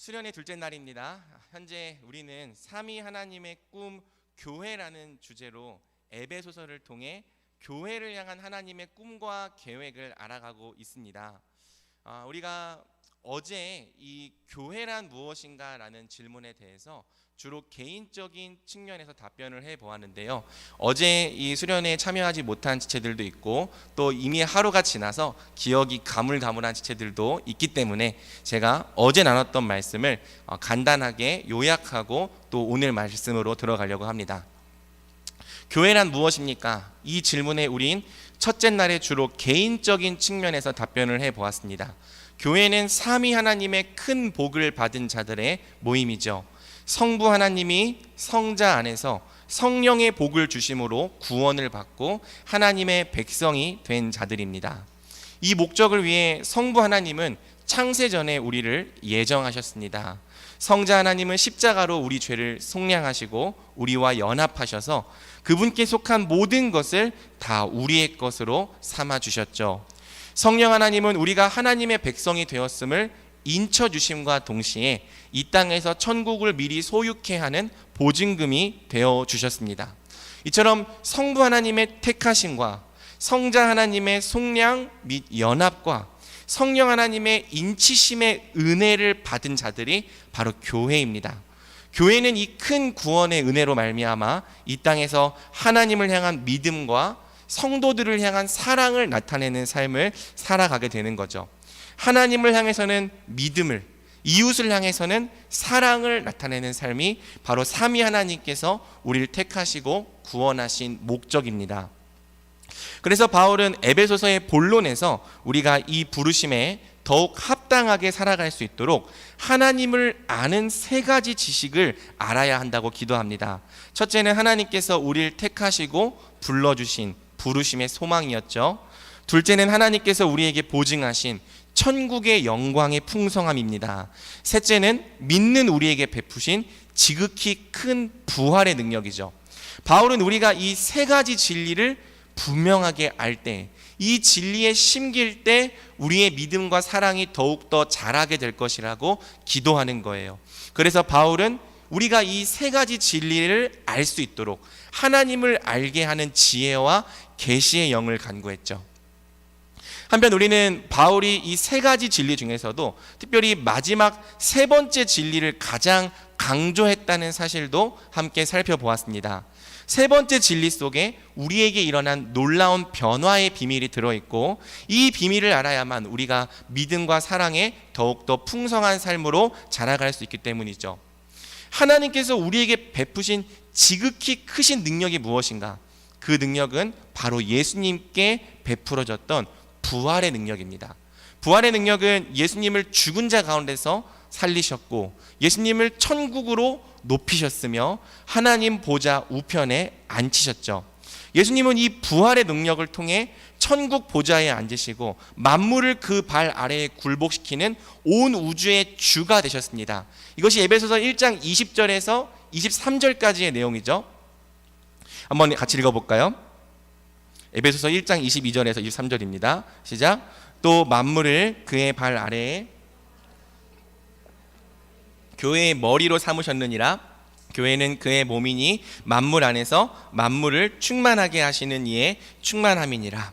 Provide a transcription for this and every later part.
수련의 둘째 날입니다. 현재 우리는 삼위 하나님의 꿈 교회라는 주제로 에베소서를 통해 교회를 향한 하나님의 꿈과 계획을 알아가고 있습니다. 우리가 어제 이 교회란 무엇인가 라는 질문에 대해서 주로 개인적인 측면에서 답변을 해보았는데요. 어제 이 수련회에 참여하지 못한 지체들도 있고 또 이미 하루가 지나서 기억이 가물가물한 지체들도 있기 때문에 제가 어제 나눴던 말씀을 간단하게 요약하고 또 오늘 말씀으로 들어가려고 합니다. 교회란 무엇입니까? 이 질문에 우린 첫째 날에 주로 개인적인 측면에서 답변을 해보았습니다. 교회는 삼위 하나님의 큰 복을 받은 자들의 모임이죠. 성부 하나님이 성자 안에서 성령의 복을 주심으로 구원을 받고 하나님의 백성이 된 자들입니다. 이 목적을 위해 성부 하나님은 창세 전에 우리를 예정하셨습니다. 성자 하나님은 십자가로 우리 죄를 속량하시고 우리와 연합하셔서 그분께 속한 모든 것을 다 우리의 것으로 삼아 주셨죠. 성령 하나님은 우리가 하나님의 백성이 되었음을 인쳐주심과 동시에 이 땅에서 천국을 미리 소유케 하는 보증금이 되어주셨습니다. 이처럼 성부 하나님의 택하심과 성자 하나님의 속량 및 연합과 성령 하나님의 인치심의 은혜를 받은 자들이 바로 교회입니다. 교회는 이 큰 구원의 은혜로 말미암아 이 땅에서 하나님을 향한 믿음과 성도들을 향한 사랑을 나타내는 삶을 살아가게 되는 거죠. 하나님을 향해서는 믿음을, 이웃을 향해서는 사랑을 나타내는 삶이 바로 삼위 하나님께서 우리를 택하시고 구원하신 목적입니다. 그래서 바울은 에베소서의 본론에서 우리가 이 부르심에 더욱 합당하게 살아갈 수 있도록 하나님을 아는 세 가지 지식을 알아야 한다고 기도합니다. 첫째는 하나님께서 우리를 택하시고 불러주신 부르심의 소망이었죠. 둘째는 하나님께서 우리에게 보증하신 천국의 영광의 풍성함입니다. 셋째는 믿는 우리에게 베푸신 지극히 큰 부활의 능력이죠. 바울은 우리가 이 세 가지 진리를 분명하게 알 때, 이 진리에 심길 때 우리의 믿음과 사랑이 더욱더 자라게 될 것이라고 기도하는 거예요. 그래서 바울은 우리가 이 세 가지 진리를 알 수 있도록 하나님을 알게 하는 지혜와 계시의 영을 간구했죠. 한편 우리는 바울이 이 세 가지 진리 중에서도 특별히 마지막 세 번째 진리를 가장 강조했다는 사실도 함께 살펴보았습니다. 세 번째 진리 속에 우리에게 일어난 놀라운 변화의 비밀이 들어있고 이 비밀을 알아야만 우리가 믿음과 사랑에 더욱더 풍성한 삶으로 자라갈 수 있기 때문이죠. 하나님께서 우리에게 베푸신 지극히 크신 능력이 무엇인가? 그 능력은 바로 예수님께 베풀어졌던 부활의 능력입니다. 부활의 능력은 예수님을 죽은 자 가운데서 살리셨고 예수님을 천국으로 높이셨으며 하나님 보좌 우편에 앉히셨죠. 예수님은 이 부활의 능력을 통해 천국 보좌에 앉으시고 만물을 그 발 아래에 굴복시키는 온 우주의 주가 되셨습니다. 이것이 에베소서 1장 20절에서 23절까지의 내용이죠. 한번 같이 읽어볼까요? 에베소서 1장 22절에서 23절입니다. 시작. 또 만물을 그의 발 아래에 교회의 머리로 삼으셨느니라. 교회는 그의 몸이니 만물 안에서 만물을 충만하게 하시는 이의 충만함이니라.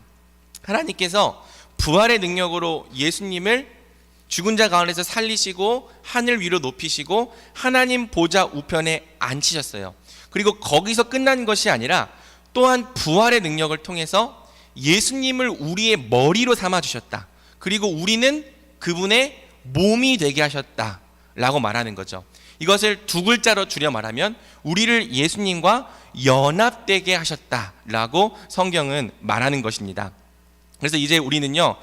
하나님께서 부활의 능력으로 예수님을 죽은 자 가운데서 살리시고 하늘 위로 높이시고 하나님 보좌 우편에 앉히셨어요. 그리고 거기서 끝난 것이 아니라 또한 부활의 능력을 통해서 예수님을 우리의 머리로 삼아주셨다. 그리고 우리는 그분의 몸이 되게 하셨다 라고 말하는 거죠. 이것을 두 글자로 줄여 말하면 우리를 예수님과 연합되게 하셨다라고 성경은 말하는 것입니다. 그래서 이제 우리는요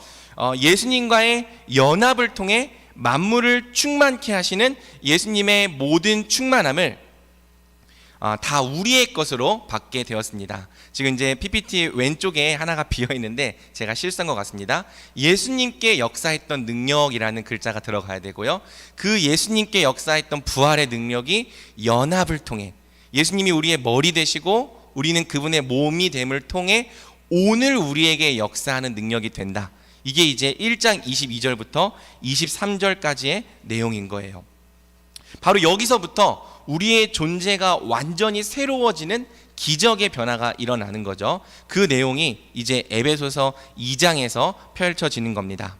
예수님과의 연합을 통해 만물을 충만케 하시는 예수님의 모든 충만함을 다 우리의 것으로 받게 되었습니다. 지금 이제 PPT 왼쪽에 하나가 비어 있는데 제가 실수한 것 같습니다. 예수님께 역사했던 능력이라는 글자가 들어가야 되고요. 그 예수님께 역사했던 부활의 능력이 연합을 통해 예수님이 우리의 머리 되시고 우리는 그분의 몸이 됨을 통해 오늘 우리에게 역사하는 능력이 된다. 이게 이제 1장 22절부터 23절까지의 내용인 거예요. 바로 여기서부터 우리의 존재가 완전히 새로워지는 기적의 변화가 일어나는 거죠. 그 내용이 이제 에베소서 2장에서 펼쳐지는 겁니다.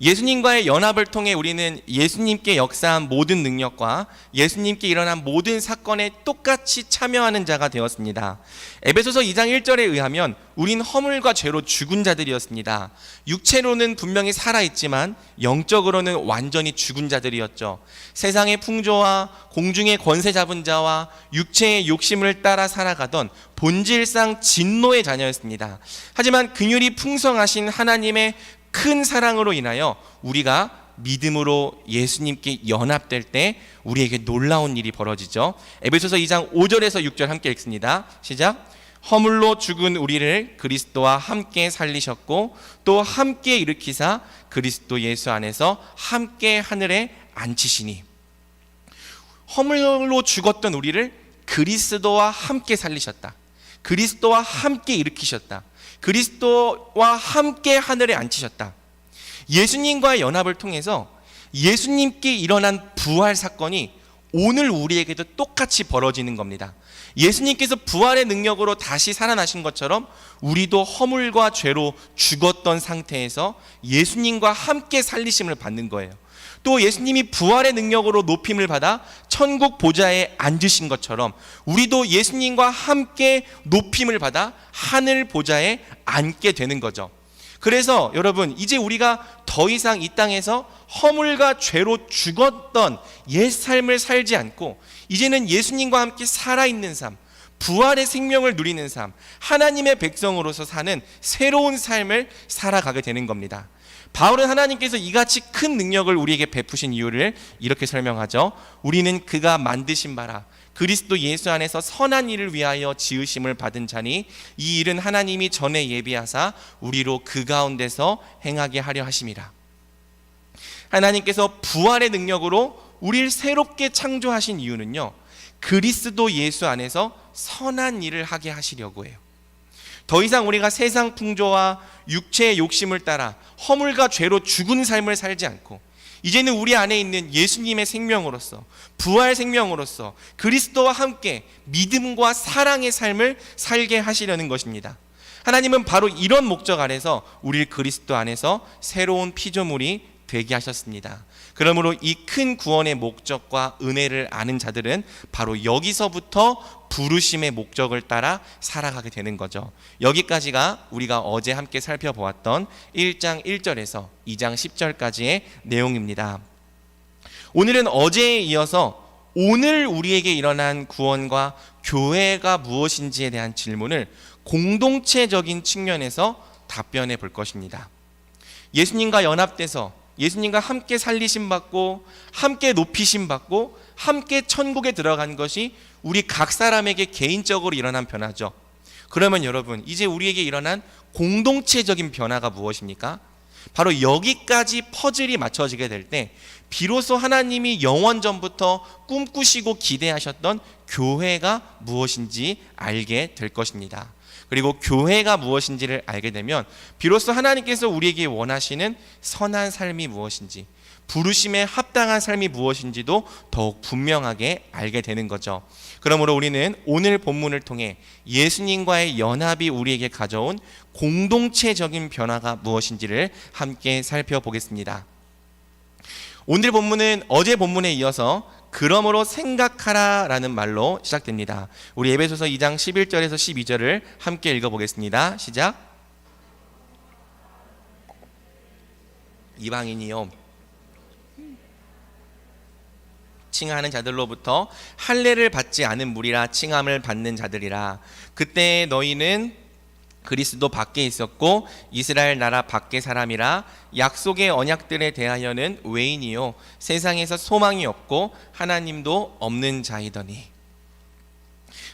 예수님과의 연합을 통해 우리는 예수님께 역사한 모든 능력과 예수님께 일어난 모든 사건에 똑같이 참여하는 자가 되었습니다. 에베소서 2장 1절에 의하면 우린 허물과 죄로 죽은 자들이었습니다. 육체로는 분명히 살아있지만 영적으로는 완전히 죽은 자들이었죠. 세상의 풍조와 공중의 권세 잡은 자와 육체의 욕심을 따라 살아가던 본질상 진노의 자녀였습니다. 하지만 긍휼이 풍성하신 하나님의 큰 사랑으로 인하여 우리가 믿음으로 예수님께 연합될 때 우리에게 놀라운 일이 벌어지죠. 에베소서 2장 5절에서 6절 함께 읽습니다. 시작. 허물로 죽은 우리를 그리스도와 함께 살리셨고 또 함께 일으키사 그리스도 예수 안에서 함께 하늘에 앉히시니. 허물로 죽었던 우리를 그리스도와 함께 살리셨다. 그리스도와 함께 일으키셨다. 그리스도와 함께 하늘에 앉히셨다. 예수님과의 연합을 통해서 예수님께 일어난 부활 사건이 오늘 우리에게도 똑같이 벌어지는 겁니다. 예수님께서 부활의 능력으로 다시 살아나신 것처럼 우리도 허물과 죄로 죽었던 상태에서 예수님과 함께 살리심을 받는 거예요. 또 예수님이 부활의 능력으로 높임을 받아 천국 보좌에 앉으신 것처럼 우리도 예수님과 함께 높임을 받아 하늘 보좌에 앉게 되는 거죠. 그래서 여러분, 이제 우리가 더 이상 이 땅에서 허물과 죄로 죽었던 옛 삶을 살지 않고 이제는 예수님과 함께 살아있는 삶, 부활의 생명을 누리는 삶, 하나님의 백성으로서 사는 새로운 삶을 살아가게 되는 겁니다. 바울은 하나님께서 이같이 큰 능력을 우리에게 베푸신 이유를 이렇게 설명하죠. 우리는 그가 만드신 바라 그리스도 예수 안에서 선한 일을 위하여 지으심을 받은 자니 이 일은 하나님이 전에 예비하사 우리로 그 가운데서 행하게 하려 하심이라. 하나님께서 부활의 능력으로 우리를 새롭게 창조하신 이유는요, 그리스도 예수 안에서 선한 일을 하게 하시려고 해요. 더 이상 우리가 세상 풍조와 육체의 욕심을 따라 허물과 죄로 죽은 삶을 살지 않고 이제는 우리 안에 있는 예수님의 생명으로서 부활 생명으로서 그리스도와 함께 믿음과 사랑의 삶을 살게 하시려는 것입니다. 하나님은 바로 이런 목적 아래서 우리를 그리스도 안에서 새로운 피조물이 되게 하셨습니다. 그러므로 이 큰 구원의 목적과 은혜를 아는 자들은 바로 여기서부터 부르심의 목적을 따라 살아가게 되는 거죠. 여기까지가 우리가 어제 함께 살펴보았던 1장 1절에서 2장 10절까지의 내용입니다. 오늘은 어제에 이어서 오늘 우리에게 일어난 구원과 교회가 무엇인지에 대한 질문을 공동체적인 측면에서 답변해 볼 것입니다. 예수님과 연합돼서 예수님과 함께 살리심 받고 함께 높이심 받고 함께 천국에 들어간 것이 우리 각 사람에게 개인적으로 일어난 변화죠. 그러면 여러분, 이제 우리에게 일어난 공동체적인 변화가 무엇입니까? 바로 여기까지 퍼즐이 맞춰지게 될 때 비로소 하나님이 영원 전부터 꿈꾸시고 기대하셨던 교회가 무엇인지 알게 될 것입니다. 그리고 교회가 무엇인지를 알게 되면 비로소 하나님께서 우리에게 원하시는 선한 삶이 무엇인지, 부르심에 합당한 삶이 무엇인지도 더욱 분명하게 알게 되는 거죠. 그러므로 우리는 오늘 본문을 통해 예수님과의 연합이 우리에게 가져온 공동체적인 변화가 무엇인지를 함께 살펴보겠습니다. 오늘 본문은 어제 본문에 이어서 그러므로 생각하라 라는 말로 시작됩니다. 우리 에베소서 2장 11절에서 12절을 함께 읽어보겠습니다. 시작. 이방인이요 칭하는 자들로부터 할례를 받지 않은 무리라 칭함을 받는 자들이라. 그때 너희는 그리스도 밖에 있었고 이스라엘 나라 밖의 사람이라. 약속의 언약들에 대하여는 외인이요 세상에서 소망이 없고 하나님도 없는 자이더니.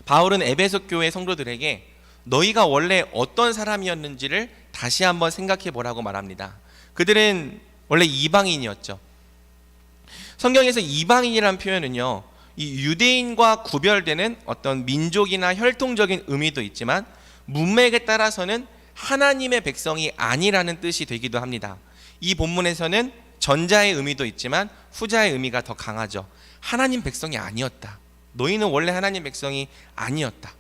바울은 에베소 교회 성도들에게 너희가 원래 어떤 사람이었는지를 다시 한번 생각해 보라고 말합니다. 그들은 원래 이방인이었죠. 성경에서 이방인이라는 표현은요, 이 유대인과 구별되는 어떤 민족이나 혈통적인 의미도 있지만 문맥에 따라서는 하나님의 백성이 아니라는 뜻이 되기도 합니다. 이 본문에서는 전자의 의미도 있지만 후자의 의미가 더 강하죠. 하나님 백성이 아니었다. 너희는 원래 하나님 백성이 아니었다.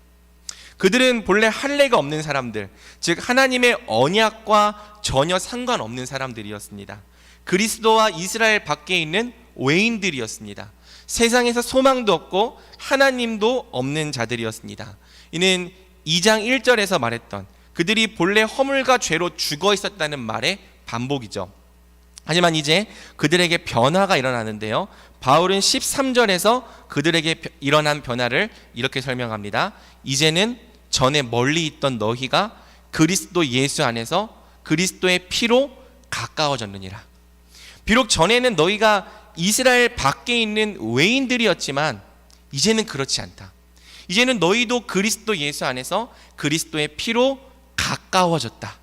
그들은 본래 할례가 없는 사람들, 즉 하나님의 언약과 전혀 상관없는 사람들이었습니다. 그리스도와 이스라엘 밖에 있는 외인들이었습니다. 세상에서 소망도 없고 하나님도 없는 자들이었습니다. 이는 2장 1절에서 말했던 그들이 본래 허물과 죄로 죽어 있었다는 말의 반복이죠. 하지만 이제 그들에게 변화가 일어나는데요, 바울은 13절에서 그들에게 일어난 변화를 이렇게 설명합니다. 이제는 전에 멀리 있던 너희가 그리스도 예수 안에서 그리스도의 피로 가까워졌느니라. 비록 전에는 너희가 이스라엘 밖에 있는 외인들이었지만 이제는 그렇지 않다. 이제는 너희도 그리스도 예수 안에서 그리스도의 피로 가까워졌다.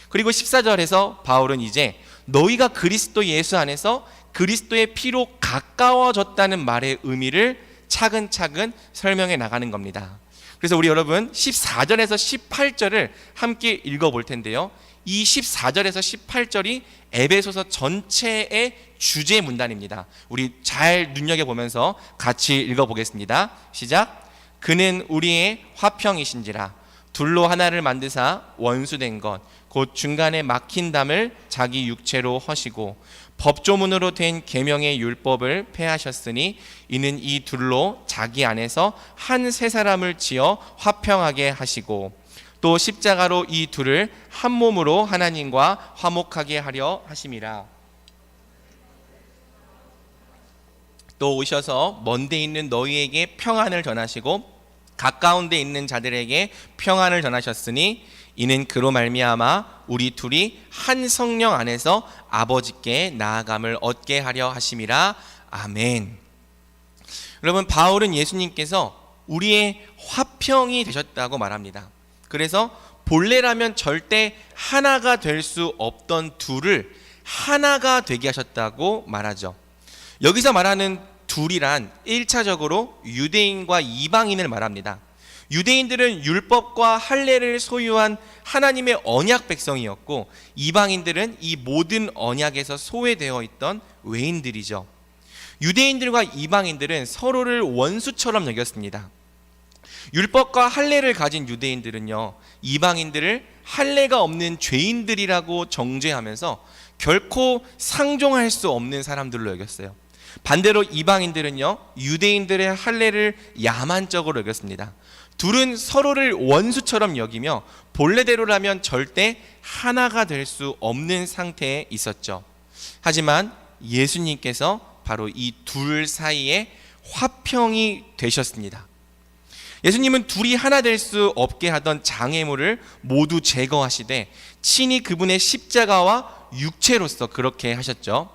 그리고 14절에서 바울은 이제 너희가 그리스도 예수 안에서 그리스도의 피로 가까워졌다는 말의 의미를 차근차근 설명해 나가는 겁니다. 그래서 우리 여러분 14절에서 18절을 함께 읽어볼 텐데요, 이 14절에서 18절이 에베소서 전체의 주제 문단입니다. 우리 잘 눈여겨보면서 같이 읽어보겠습니다. 시작. 그는 우리의 화평이신지라 둘로 하나를 만드사 원수된 것 곧 중간에 막힌 담을 자기 육체로 허시고 법조문으로 된 계명의 율법을 폐하셨으니 이는 이 둘로 자기 안에서 한 세 사람을 지어 화평하게 하시고 또 십자가로 이 둘을 한 몸으로 하나님과 화목하게 하려 하심이라. 또 오셔서 먼데 있는 너희에게 평안을 전하시고 가까운 데 있는 자들에게 평안을 전하셨으니 이는 그로 말미암아 우리 둘이 한 성령 안에서 아버지께 나아감을 얻게 하려 하심이라. 아멘. 여러분, 바울은 예수님께서 우리의 화평이 되셨다고 말합니다. 그래서 본래라면 절대 하나가 될 수 없던 둘을 하나가 되게 하셨다고 말하죠. 여기서 말하는 둘이란 1차적으로 유대인과 이방인을 말합니다. 유대인들은 율법과 할례를 소유한 하나님의 언약 백성이었고 이방인들은 이 모든 언약에서 소외되어 있던 외인들이죠. 유대인들과 이방인들은 서로를 원수처럼 여겼습니다. 율법과 할례를 가진 유대인들은요, 이방인들을 할례가 없는 죄인들이라고 정죄하면서 결코 상종할 수 없는 사람들로 여겼어요. 반대로 이방인들은요, 유대인들의 할례를 야만적으로 여겼습니다. 둘은 서로를 원수처럼 여기며 본래대로라면 절대 하나가 될 수 없는 상태에 있었죠. 하지만 예수님께서 바로 이 둘 사이에 화평이 되셨습니다. 예수님은 둘이 하나 될 수 없게 하던 장애물을 모두 제거하시되 친히 그분의 십자가와 육체로서 그렇게 하셨죠.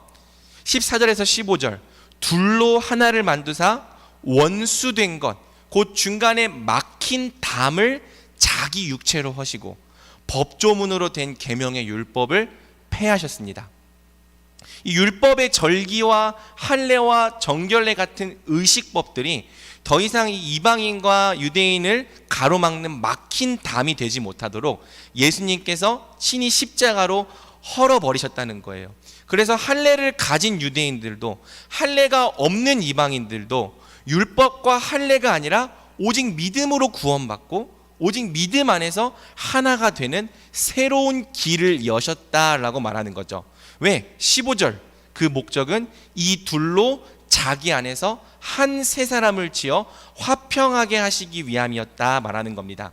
14절에서 15절, 둘로 하나를 만드사 원수된 것 곧 중간에 막힌 담을 자기 육체로 허시고 법조문으로 된 계명의 율법을 폐하셨습니다. 이 율법의 절기와 할례와 정결례 같은 의식법들이 더 이상 이 이방인과 유대인을 가로막는 막힌 담이 되지 못하도록 예수님께서 친히 십자가로 헐어버리셨다는 거예요. 그래서 할례를 가진 유대인들도 할례가 없는 이방인들도 율법과 할례가 아니라 오직 믿음으로 구원받고 오직 믿음 안에서 하나가 되는 새로운 길을 여셨다라고 말하는 거죠. 왜? 15절, 그 목적은 이 둘로 자기 안에서 한 세 사람을 지어 화평하게 하시기 위함이었다 말하는 겁니다.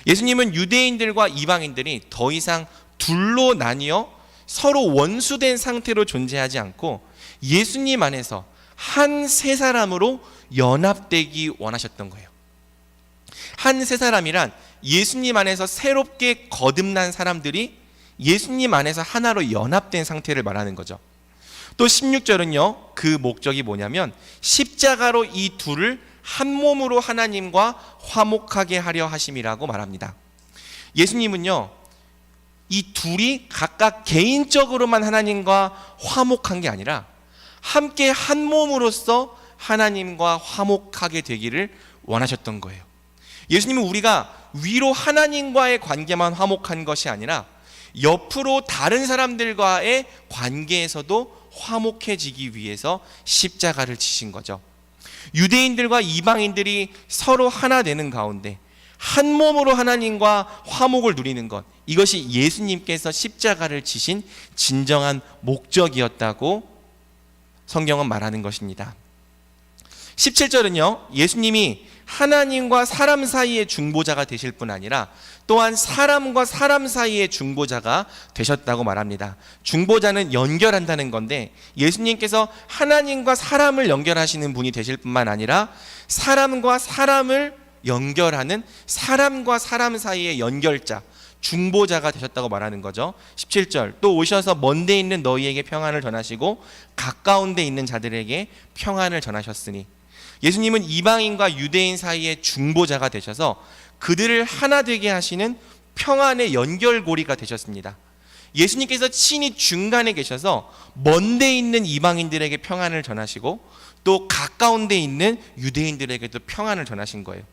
예수님은 유대인들과 이방인들이 더 이상 둘로 나뉘어 서로 원수된 상태로 존재하지 않고 예수님 안에서 한 세 사람으로 연합되기 원하셨던 거예요. 한 세 사람이란 예수님 안에서 새롭게 거듭난 사람들이 예수님 안에서 하나로 연합된 상태를 말하는 거죠. 또 16절은요, 그 목적이 뭐냐면 십자가로 이 둘을 한 몸으로 하나님과 화목하게 하려 하심이라고 말합니다. 예수님은요, 이 둘이 각각 개인적으로만 하나님과 화목한 게 아니라 함께 한 몸으로서 하나님과 화목하게 되기를 원하셨던 거예요. 예수님은 우리가 위로 하나님과의 관계만 화목한 것이 아니라 옆으로 다른 사람들과의 관계에서도 화목해지기 위해서 십자가를 지신 거죠. 유대인들과 이방인들이 서로 하나 되는 가운데 한 몸으로 하나님과 화목을 누리는 것, 이것이 예수님께서 십자가를 지신 진정한 목적이었다고 성경은 말하는 것입니다. 17절은요, 예수님이 하나님과 사람 사이의 중보자가 되실 뿐 아니라 또한 사람과 사람 사이의 중보자가 되셨다고 말합니다. 중보자는 연결한다는 건데, 예수님께서 하나님과 사람을 연결하시는 분이 되실 뿐만 아니라 사람과 사람을 연결하는 사람과 사람 사이의 연결자, 중보자가 되셨다고 말하는 거죠. 17절, 또 오셔서 먼 데 있는 너희에게 평안을 전하시고 가까운 데 있는 자들에게 평안을 전하셨으니, 예수님은 이방인과 유대인 사이의 중보자가 되셔서 그들을 하나 되게 하시는 평안의 연결고리가 되셨습니다. 예수님께서 친히 중간에 계셔서 먼 데 있는 이방인들에게 평안을 전하시고 또 가까운 데 있는 유대인들에게도 평안을 전하신 거예요.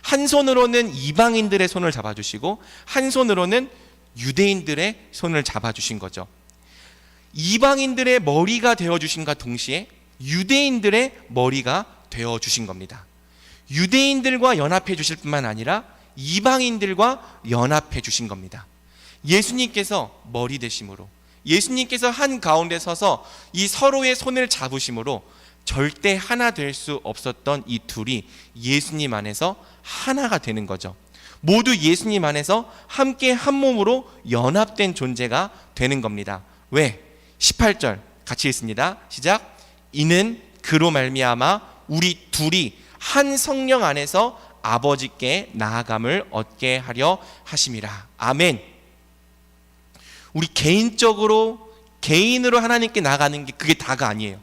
한 손으로는 이방인들의 손을 잡아주시고 한 손으로는 유대인들의 손을 잡아주신 거죠. 이방인들의 머리가 되어주신과 동시에 유대인들의 머리가 되어주신 겁니다. 유대인들과 연합해 주실 뿐만 아니라 이방인들과 연합해 주신 겁니다. 예수님께서 머리 되심으로, 예수님께서 한 가운데 서서 이 서로의 손을 잡으심으로 절대 하나 될 수 없었던 이 둘이 예수님 안에서 하나가 되는 거죠. 모두 예수님 안에서 함께 한 몸으로 연합된 존재가 되는 겁니다. 왜? 18절 같이 읽습니다. 시작. 이는 그로 말미암아 우리 둘이 한 성령 안에서 아버지께 나아감을 얻게 하려 하심이라. 아멘. 우리 개인으로 하나님께 나아가는 게 그게 다가 아니에요.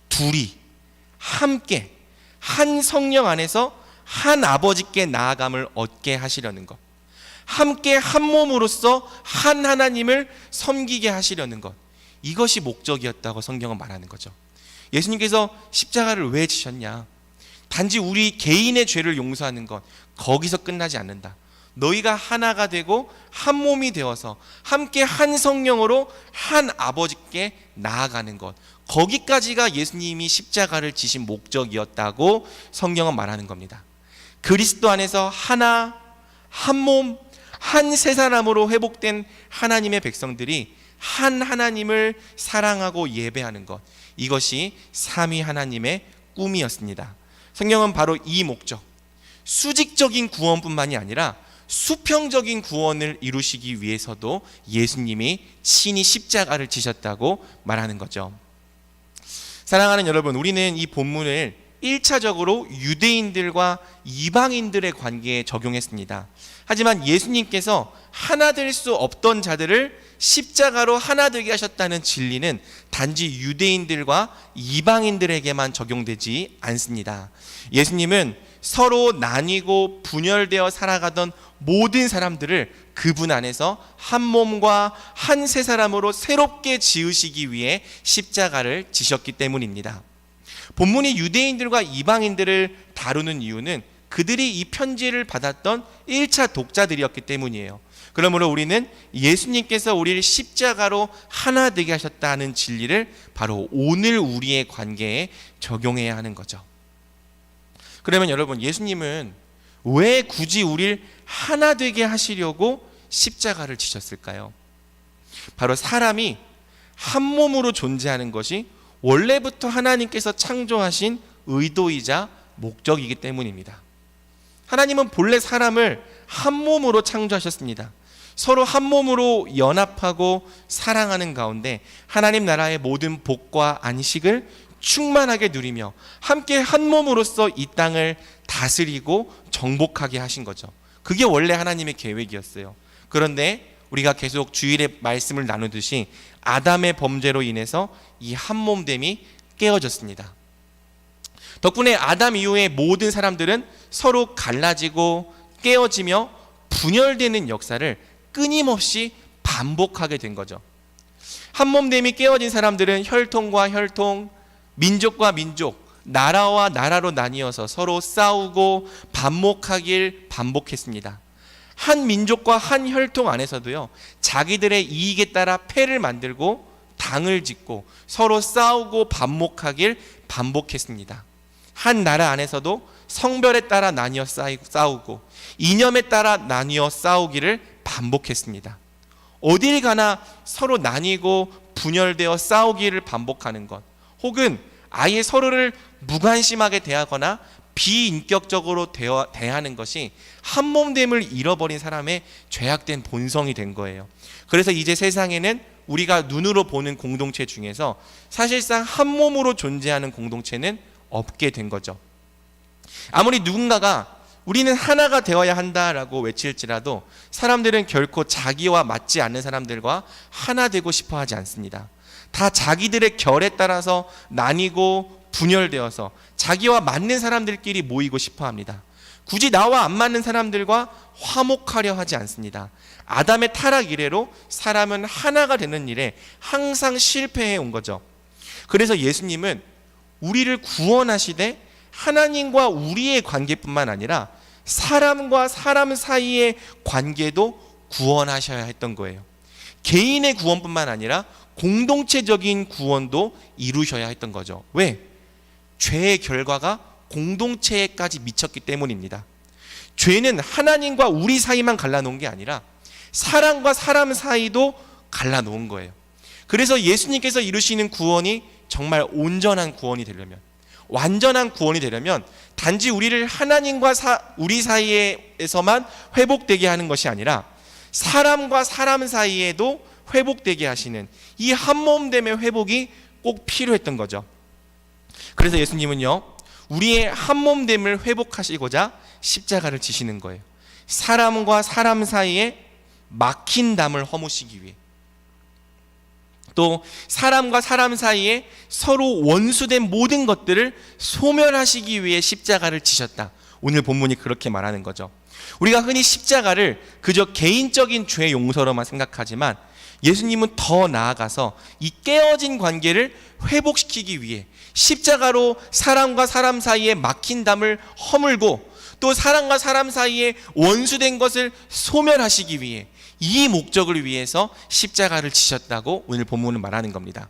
둘이 함께 한 성령 안에서 한 아버지께 나아감을 얻게 하시려는 것, 함께 한 몸으로서 한 하나님을 섬기게 하시려는 것, 이것이 목적이었다고 성경은 말하는 거죠. 예수님께서 십자가를 왜 지셨냐? 단지 우리 개인의 죄를 용서하는 것, 거기서 끝나지 않는다. 너희가 하나가 되고 한 몸이 되어서 함께 한 성령으로 한 아버지께 나아가는 것, 거기까지가 예수님이 십자가를 지신 목적이었다고 성경은 말하는 겁니다. 그리스도 안에서 하나, 한 몸, 한 세 사람으로 회복된 하나님의 백성들이 한 하나님을 사랑하고 예배하는 것, 이것이 삼위 하나님의 꿈이었습니다. 성경은 바로 이 목적, 수직적인 구원뿐만이 아니라 수평적인 구원을 이루시기 위해서도 예수님이 친히 십자가를 지셨다고 말하는 거죠. 사랑하는 여러분, 우리는 이 본문을 1차적으로 유대인들과 이방인들의 관계에 적용했습니다. 하지만 예수님께서 하나 될 수 없던 자들을 십자가로 하나 되게 하셨다는 진리는 단지 유대인들과 이방인들에게만 적용되지 않습니다. 예수님은 서로 나뉘고 분열되어 살아가던 모든 사람들을 그분 안에서 한 몸과 한 세 사람으로 새롭게 지으시기 위해 십자가를 지셨기 때문입니다. 본문이 유대인들과 이방인들을 다루는 이유는 그들이 이 편지를 받았던 1차 독자들이었기 때문이에요. 그러므로 우리는 예수님께서 우리를 십자가로 하나 되게 하셨다는 진리를 바로 오늘 우리의 관계에 적용해야 하는 거죠. 그러면 여러분, 예수님은 왜 굳이 우리를 하나 되게 하시려고 십자가를 지셨을까요? 바로 사람이 한 몸으로 존재하는 것이 원래부터 하나님께서 창조하신 의도이자 목적이기 때문입니다. 하나님은 본래 사람을 한 몸으로 창조하셨습니다. 서로 한 몸으로 연합하고 사랑하는 가운데 하나님 나라의 모든 복과 안식을 충만하게 누리며 함께 한 몸으로서 이 땅을 다스리고 정복하게 하신 거죠. 그게 원래 하나님의 계획이었어요. 그런데 우리가 계속 주일에 말씀을 나누듯이 아담의 범죄로 인해서 이 한 몸됨이 깨어졌습니다. 덕분에 아담 이후에 모든 사람들은 서로 갈라지고 깨어지며 분열되는 역사를 끊임없이 반복하게 된 거죠. 한 몸됨이 깨어진 사람들은 혈통과 혈통, 민족과 민족, 나라와 나라로 나뉘어서 서로 싸우고 반목하길 반복했습니다. 한 민족과 한 혈통 안에서도요, 자기들의 이익에 따라 패를 만들고 당을 짓고 서로 싸우고 반목하길 반복했습니다. 한 나라 안에서도 성별에 따라 나뉘어 싸우고 이념에 따라 나뉘어 싸우기를 반복했습니다. 어딜 가나 서로 나뉘고 분열되어 싸우기를 반복하는 것, 혹은 아예 서로를 무관심하게 대하거나 비인격적으로 대하는 것이 한몸됨을 잃어버린 사람의 죄악된 본성이 된 거예요. 그래서 이제 세상에는 우리가 눈으로 보는 공동체 중에서 사실상 한몸으로 존재하는 공동체는 없게 된 거죠. 아무리 누군가가 우리는 하나가 되어야 한다라고 외칠지라도 사람들은 결코 자기와 맞지 않는 사람들과 하나 되고 싶어 하지 않습니다. 다 자기들의 결에 따라서 나뉘고 분열되어서 자기와 맞는 사람들끼리 모이고 싶어 합니다. 굳이 나와 안 맞는 사람들과 화목하려 하지 않습니다. 아담의 타락 이래로 사람은 하나가 되는 일에 항상 실패해 온 거죠. 그래서 예수님은 우리를 구원하시되 하나님과 우리의 관계뿐만 아니라 사람과 사람 사이의 관계도 구원하셔야 했던 거예요. 개인의 구원뿐만 아니라 공동체적인 구원도 이루셔야 했던 거죠. 왜? 죄의 결과가 공동체에까지 미쳤기 때문입니다. 죄는 하나님과 우리 사이만 갈라놓은 게 아니라 사람과 사람 사이도 갈라놓은 거예요. 그래서 예수님께서 이루시는 구원이 정말 온전한 구원이 되려면, 완전한 구원이 되려면 단지 우리를 하나님과 우리 사이에서만 회복되게 하는 것이 아니라 사람과 사람 사이에도 회복되게 하시는 이 한몸됨의 회복이 꼭 필요했던 거죠. 그래서 예수님은요, 우리의 한몸됨을 회복하시고자 십자가를 지시는 거예요. 사람과 사람 사이에 막힌 담을 허무시기 위해, 또 사람과 사람 사이에 서로 원수된 모든 것들을 소멸하시기 위해 십자가를 지셨다. 오늘 본문이 그렇게 말하는 거죠. 우리가 흔히 십자가를 그저 개인적인 죄 용서로만 생각하지만 예수님은 더 나아가서 이 깨어진 관계를 회복시키기 위해 십자가로 사람과 사람 사이에 막힌 담을 허물고 또 사람과 사람 사이에 원수된 것을 소멸하시기 위해 이 목적을 위해서 십자가를 지셨다고 오늘 본문은 말하는 겁니다.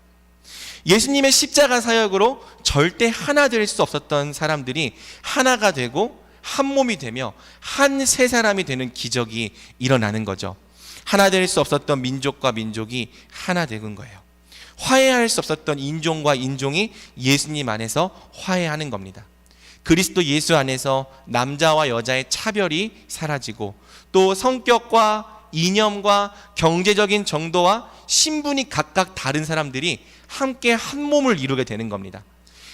예수님의 십자가 사역으로 절대 하나 될 수 없었던 사람들이 하나가 되고 한 몸이 되며 한 세 사람이 되는 기적이 일어나는 거죠. 하나 될 수 없었던 민족과 민족이 하나 되는 거예요. 화해할 수 없었던 인종과 인종이 예수님 안에서 화해하는 겁니다. 그리스도 예수 안에서 남자와 여자의 차별이 사라지고 또 성격과 이념과 경제적인 정도와 신분이 각각 다른 사람들이 함께 한 몸을 이루게 되는 겁니다.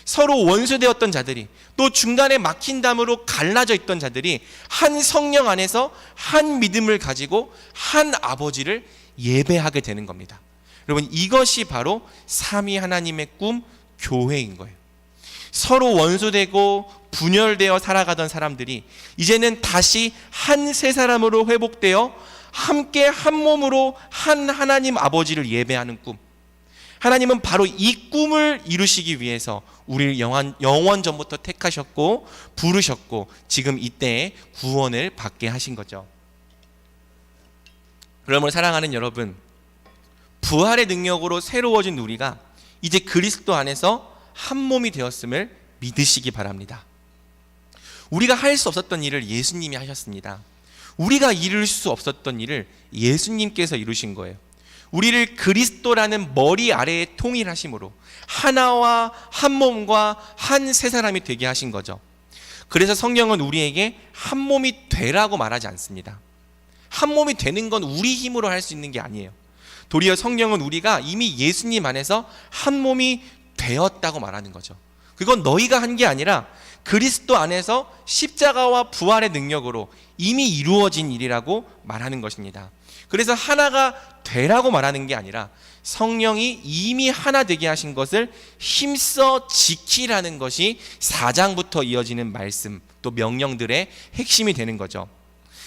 서로 원수되었던 자들이 또 중간에 막힌 담으로 갈라져 있던 자들이 한 성령 안에서 한 믿음을 가지고 한 아버지를 예배하게 되는 겁니다. 여러분, 이것이 바로 삼위 하나님의 꿈 교회인 거예요. 서로 원수되고 분열되어 살아가던 사람들이 이제는 다시 한 세 사람으로 회복되어 함께 한 몸으로 한 하나님 아버지를 예배하는 꿈. 하나님은 바로 이 꿈을 이루시기 위해서 우리를 영원 전부터 택하셨고 부르셨고 지금 이때에 구원을 받게 하신 거죠. 그러므로 사랑하는 여러분, 부활의 능력으로 새로워진 우리가 이제 그리스도 안에서 한 몸이 되었음을 믿으시기 바랍니다. 우리가 할 수 없었던 일을 예수님이 하셨습니다. 우리가 이룰 수 없었던 일을 예수님께서 이루신 거예요. 우리를 그리스도라는 머리 아래에 통일하심으로 하나와 한 몸과 한 세 사람이 되게 하신 거죠. 그래서 성경은 우리에게 한 몸이 되라고 말하지 않습니다. 한 몸이 되는 건 우리 힘으로 할 수 있는 게 아니에요. 도리어 성경은 우리가 이미 예수님 안에서 한 몸이 되었다고 말하는 거죠. 그건 너희가 한 게 아니라 그리스도 안에서 십자가와 부활의 능력으로 이미 이루어진 일이라고 말하는 것입니다. 그래서 하나가 되라고 말하는 게 아니라 성령이 이미 하나 되게 하신 것을 힘써 지키라는 것이 4장부터 이어지는 말씀 또 명령들의 핵심이 되는 거죠.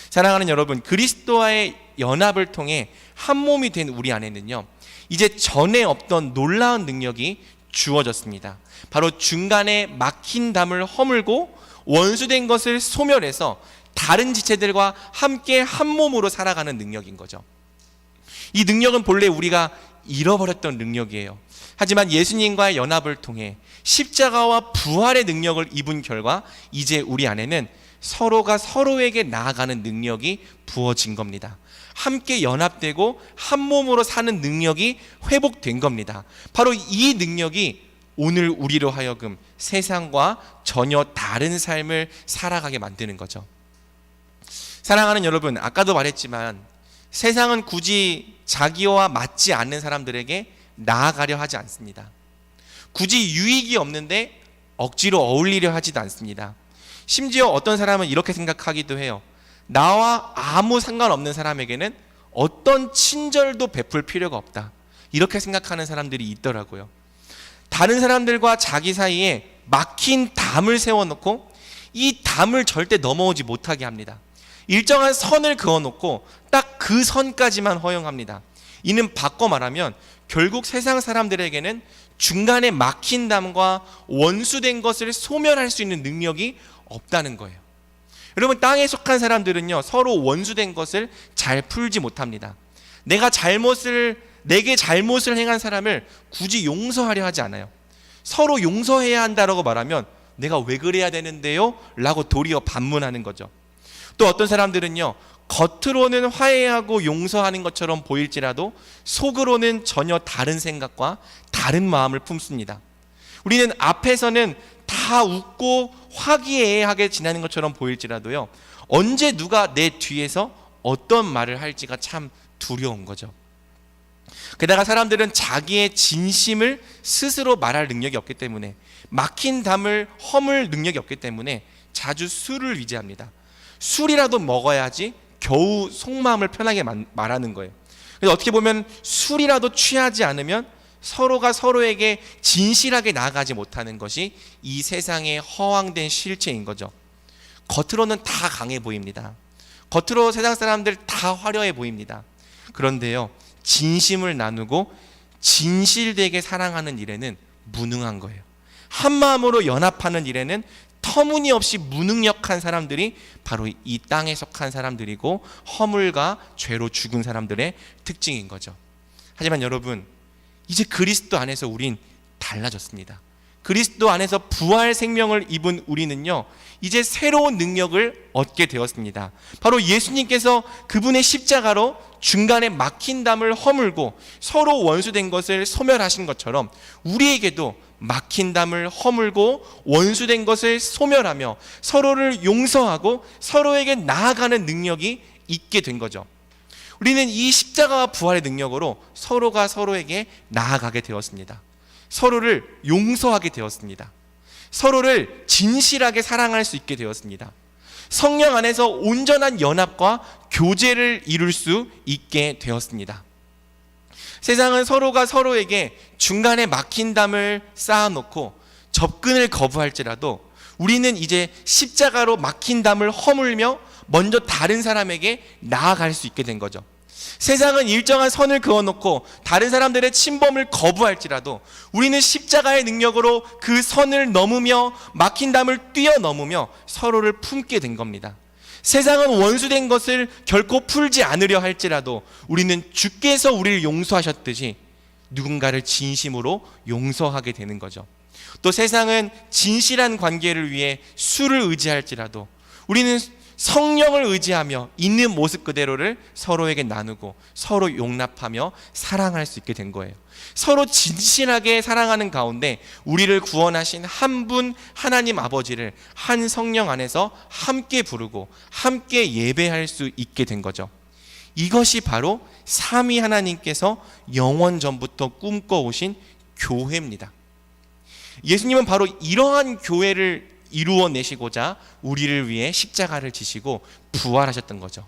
사랑하는 여러분, 그리스도와의 연합을 통해 한 몸이 된 우리 안에는요, 이제 전에 없던 놀라운 능력이 주어졌습니다. 바로 중간에 막힌 담을 허물고 원수된 것을 소멸해서 다른 지체들과 함께 한 몸으로 살아가는 능력인 거죠. 이 능력은 본래 우리가 잃어버렸던 능력이에요. 하지만 예수님과의 연합을 통해 십자가와 부활의 능력을 입은 결과 이제 우리 안에는 서로가 서로에게 나아가는 능력이 부어진 겁니다. 함께 연합되고 한 몸으로 사는 능력이 회복된 겁니다. 바로 이 능력이 오늘 우리로 하여금 세상과 전혀 다른 삶을 살아가게 만드는 거죠. 사랑하는 여러분, 아까도 말했지만 세상은 굳이 자기와 맞지 않는 사람들에게 나아가려 하지 않습니다. 굳이 유익이 없는데 억지로 어울리려 하지도 않습니다. 심지어 어떤 사람은 이렇게 생각하기도 해요. 나와 아무 상관없는 사람에게는 어떤 친절도 베풀 필요가 없다. 이렇게 생각하는 사람들이 있더라고요. 다른 사람들과 자기 사이에 막힌 담을 세워놓고 이 담을 절대 넘어오지 못하게 합니다. 일정한 선을 그어놓고 딱 그 선까지만 허용합니다. 이는 바꿔 말하면 결국 세상 사람들에게는 중간에 막힌 담과 원수된 것을 소멸할 수 있는 능력이 없다는 거예요. 여러분, 땅에 속한 사람들은요, 서로 원수된 것을 잘 풀지 못합니다. 내게 잘못을 행한 사람을 굳이 용서하려 하지 않아요. 서로 용서해야 한다라고 말하면 내가 왜 그래야 되는데요? 라고 도리어 반문하는 거죠. 또 어떤 사람들은요, 겉으로는 화해하고 용서하는 것처럼 보일지라도 속으로는 전혀 다른 생각과 다른 마음을 품습니다. 우리는 앞에서는 다 웃고 화기애애하게 지내는 것처럼 보일지라도요, 언제 누가 내 뒤에서 어떤 말을 할지가 참 두려운 거죠. 게다가 사람들은 자기의 진심을 스스로 말할 능력이 없기 때문에, 막힌 담을 허물 능력이 없기 때문에 자주 술을 위제합니다. 술이라도 먹어야지 겨우 속마음을 편하게 말하는 거예요. 그래서 어떻게 보면 술이라도 취하지 않으면 서로가 서로에게 진실하게 나아가지 못하는 것이 이 세상의 허황된 실체인 거죠. 겉으로는 다 강해 보입니다. 겉으로 세상 사람들 다 화려해 보입니다. 그런데요, 진심을 나누고 진실되게 사랑하는 일에는 무능한 거예요. 한 마음으로 연합하는 일에는 터무니없이 무능력한 사람들이 바로 이 땅에 속한 사람들이고 허물과 죄로 죽은 사람들의 특징인 거죠. 하지만 여러분, 이제 그리스도 안에서 우린 달라졌습니다. 그리스도 안에서 부활 생명을 입은 우리는요, 이제 새로운 능력을 얻게 되었습니다. 바로 예수님께서 그분의 십자가로 중간에 막힌 담을 허물고 서로 원수된 것을 소멸하신 것처럼 우리에게도 막힌 담을 허물고 원수된 것을 소멸하며 서로를 용서하고 서로에게 나아가는 능력이 있게 된 거죠. 우리는 이 십자가와 부활의 능력으로 서로가 서로에게 나아가게 되었습니다. 서로를 용서하게 되었습니다. 서로를 진실하게 사랑할 수 있게 되었습니다. 성령 안에서 온전한 연합과 교제를 이룰 수 있게 되었습니다. 세상은 서로가 서로에게 중간에 막힌 담을 쌓아놓고 접근을 거부할지라도 우리는 이제 십자가로 막힌 담을 허물며 먼저 다른 사람에게 나아갈 수 있게 된 거죠. 세상은 일정한 선을 그어놓고 다른 사람들의 침범을 거부할지라도 우리는 십자가의 능력으로 그 선을 넘으며 막힌 담을 뛰어넘으며 서로를 품게 된 겁니다. 세상은 원수된 것을 결코 풀지 않으려 할지라도 우리는 주께서 우리를 용서하셨듯이 누군가를 진심으로 용서하게 되는 거죠. 또 세상은 진실한 관계를 위해 술을 의지할지라도 우리는 성령을 의지하며 있는 모습 그대로를 서로에게 나누고 서로 용납하며 사랑할 수 있게 된 거예요. 서로 진실하게 사랑하는 가운데 우리를 구원하신 한 분 하나님 아버지를 한 성령 안에서 함께 부르고 함께 예배할 수 있게 된 거죠. 이것이 바로 삼위 하나님께서 영원 전부터 꿈꿔오신 교회입니다. 예수님은 바로 이러한 교회를 이루어내시고자 우리를 위해 십자가를 지시고 부활하셨던 거죠.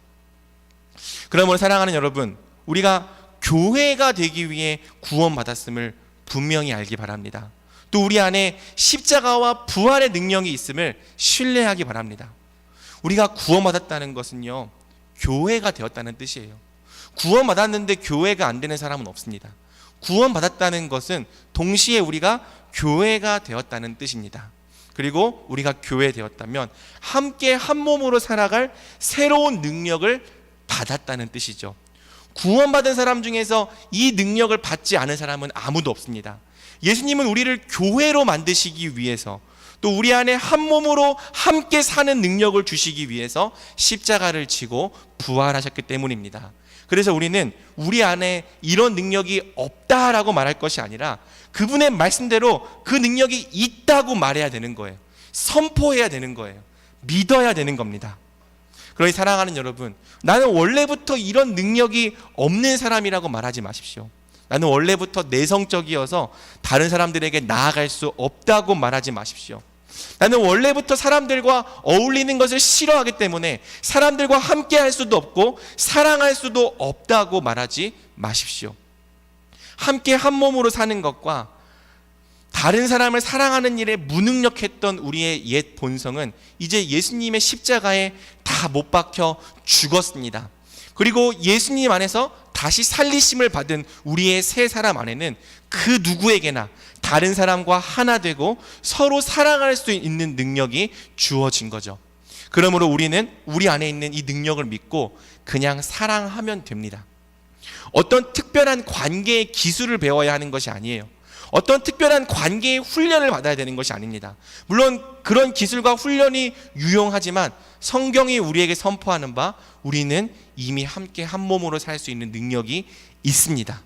그러므로 사랑하는 여러분, 우리가 교회가 되기 위해 구원받았음을 분명히 알기 바랍니다. 또 우리 안에 십자가와 부활의 능력이 있음을 신뢰하기 바랍니다. 우리가 구원받았다는 것은요, 교회가 되었다는 뜻이에요. 구원받았는데 교회가 안 되는 사람은 없습니다. 구원받았다는 것은 동시에 우리가 교회가 되었다는 뜻입니다. 그리고 우리가 교회 되었다면 함께 한 몸으로 살아갈 새로운 능력을 받았다는 뜻이죠. 구원받은 사람 중에서 이 능력을 받지 않은 사람은 아무도 없습니다. 예수님은 우리를 교회로 만드시기 위해서, 또 우리 안에 한 몸으로 함께 사는 능력을 주시기 위해서 십자가를 지고 부활하셨기 때문입니다. 그래서 우리는 우리 안에 이런 능력이 없다라고 말할 것이 아니라 그분의 말씀대로 그 능력이 있다고 말해야 되는 거예요. 선포해야 되는 거예요. 믿어야 되는 겁니다. 그러니 사랑하는 여러분, 나는 원래부터 이런 능력이 없는 사람이라고 말하지 마십시오. 나는 원래부터 내성적이어서 다른 사람들에게 나아갈 수 없다고 말하지 마십시오. 나는 원래부터 사람들과 어울리는 것을 싫어하기 때문에 사람들과 함께 할 수도 없고 사랑할 수도 없다고 말하지 마십시오. 함께 한 몸으로 사는 것과 다른 사람을 사랑하는 일에 무능력했던 우리의 옛 본성은 이제 예수님의 십자가에 다 못 박혀 죽었습니다. 그리고 예수님 안에서 다시 살리심을 받은 우리의 새 사람 안에는 그 누구에게나 다른 사람과 하나 되고 서로 사랑할 수 있는 능력이 주어진 거죠. 그러므로 우리는 우리 안에 있는 이 능력을 믿고 그냥 사랑하면 됩니다. 어떤 특별한 관계의 기술을 배워야 하는 것이 아니에요. 어떤 특별한 관계의 훈련을 받아야 되는 것이 아닙니다. 물론 그런 기술과 훈련이 유용하지만 성경이 우리에게 선포하는 바 우리는 이미 함께 한 몸으로 살 수 있는 능력이 있습니다.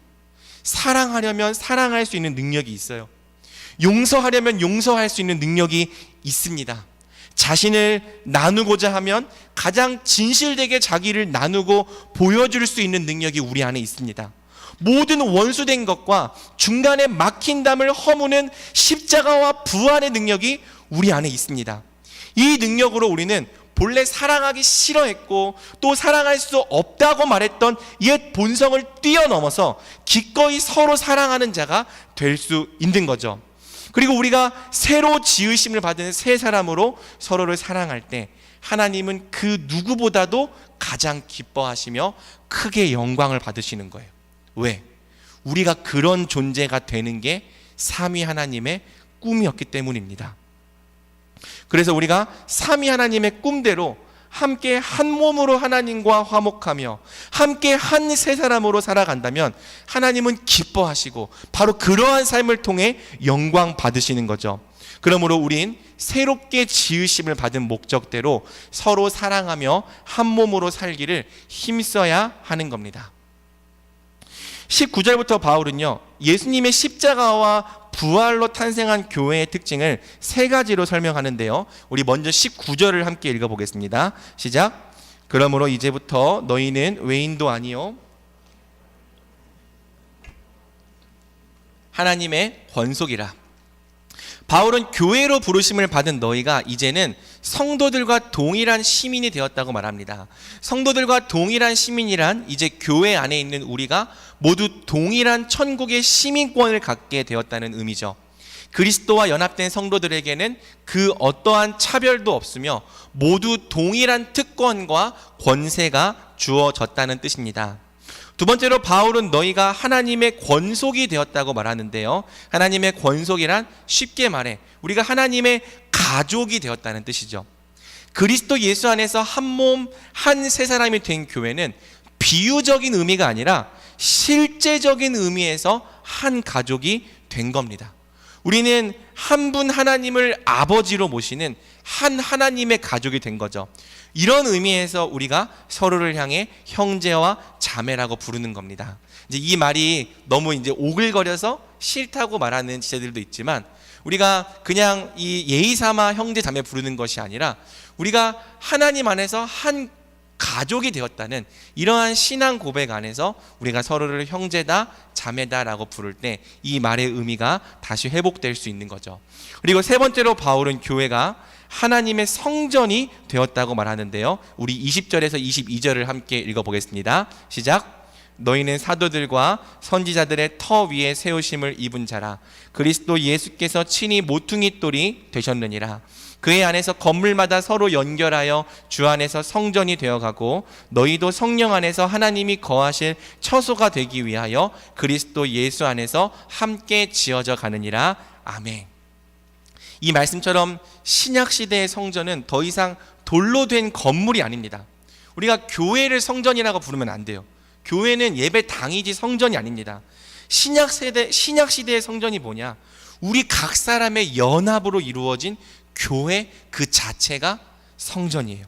사랑하려면 사랑할 수 있는 능력이 있어요. 용서하려면 용서할 수 있는 능력이 있습니다. 자신을 나누고자 하면 가장 진실되게 자기를 나누고 보여줄 수 있는 능력이 우리 안에 있습니다. 모든 원수된 것과 중간에 막힌 담을 허무는 십자가와 부활의 능력이 우리 안에 있습니다. 이 능력으로 우리는 본래 사랑하기 싫어했고 또 사랑할 수 없다고 말했던 옛 본성을 뛰어넘어서 기꺼이 서로 사랑하는 자가 될 수 있는 거죠. 그리고 우리가 새로 지으심을 받은 새 사람으로 서로를 사랑할 때 하나님은 그 누구보다도 가장 기뻐하시며 크게 영광을 받으시는 거예요. 왜? 우리가 그런 존재가 되는 게 삼위 하나님의 꿈이었기 때문입니다. 그래서 우리가 삼위 하나님의 꿈대로 함께 한 몸으로 하나님과 화목하며 함께 한 세 사람으로 살아간다면 하나님은 기뻐하시고 바로 그러한 삶을 통해 영광 받으시는 거죠. 그러므로 우린 새롭게 지으심을 받은 목적대로 서로 사랑하며 한 몸으로 살기를 힘써야 하는 겁니다. 19절부터 바울은요, 예수님의 십자가와 부활로 탄생한 교회의 특징을 세 가지로 설명하는데요, 우리 먼저 19절을 함께 읽어보겠습니다. 시작. 그러므로 이제부터 너희는 외인도 아니요 하나님의 권속이라. 바울은 교회로 부르심을 받은 너희가 이제는 성도들과 동일한 시민이 되었다고 말합니다. 성도들과 동일한 시민이란 이제 교회 안에 있는 우리가 모두 동일한 천국의 시민권을 갖게 되었다는 의미죠. 그리스도와 연합된 성도들에게는 그 어떠한 차별도 없으며 모두 동일한 특권과 권세가 주어졌다는 뜻입니다. 두 번째로 바울은 너희가 하나님의 권속이 되었다고 말하는데요, 하나님의 권속이란 쉽게 말해 우리가 하나님의 가족이 되었다는 뜻이죠. 그리스도 예수 안에서 한 몸, 한 세 사람이 된 교회는 비유적인 의미가 아니라 실제적인 의미에서 한 가족이 된 겁니다. 우리는 한 분 하나님을 아버지로 모시는 한 하나님의 가족이 된 거죠. 이런 의미에서 우리가 서로를 향해 형제와 자매라고 부르는 겁니다. 이제 이 말이 너무 이제 오글거려서 싫다고 말하는 지체들도 있지만, 우리가 그냥 이 예의 삼아 형제 자매 부르는 것이 아니라 우리가 하나님 안에서 한 가족이 되었다는 이러한 신앙 고백 안에서 우리가 서로를 형제다 자매다라고 부를 때 이 말의 의미가 다시 회복될 수 있는 거죠. 그리고 세 번째로 바울은 교회가 하나님의 성전이 되었다고 말하는데요, 우리 20절에서 22절을 함께 읽어보겠습니다. 시작. 너희는 사도들과 선지자들의 터 위에 세우심을 입은 자라. 그리스도 예수께서 친히 모퉁이 돌이 되셨느니라. 그의 안에서 건물마다 서로 연결하여 주 안에서 성전이 되어가고 너희도 성령 안에서 하나님이 거하실 처소가 되기 위하여 그리스도 예수 안에서 함께 지어져 가느니라. 아멘. 이 말씀처럼 신약시대의 성전은 더 이상 돌로 된 건물이 아닙니다. 우리가 교회를 성전이라고 부르면 안 돼요. 교회는 예배당이지 성전이 아닙니다. 신약 시대의 성전이 뭐냐? 우리 각 사람의 연합으로 이루어진 교회 그 자체가 성전이에요.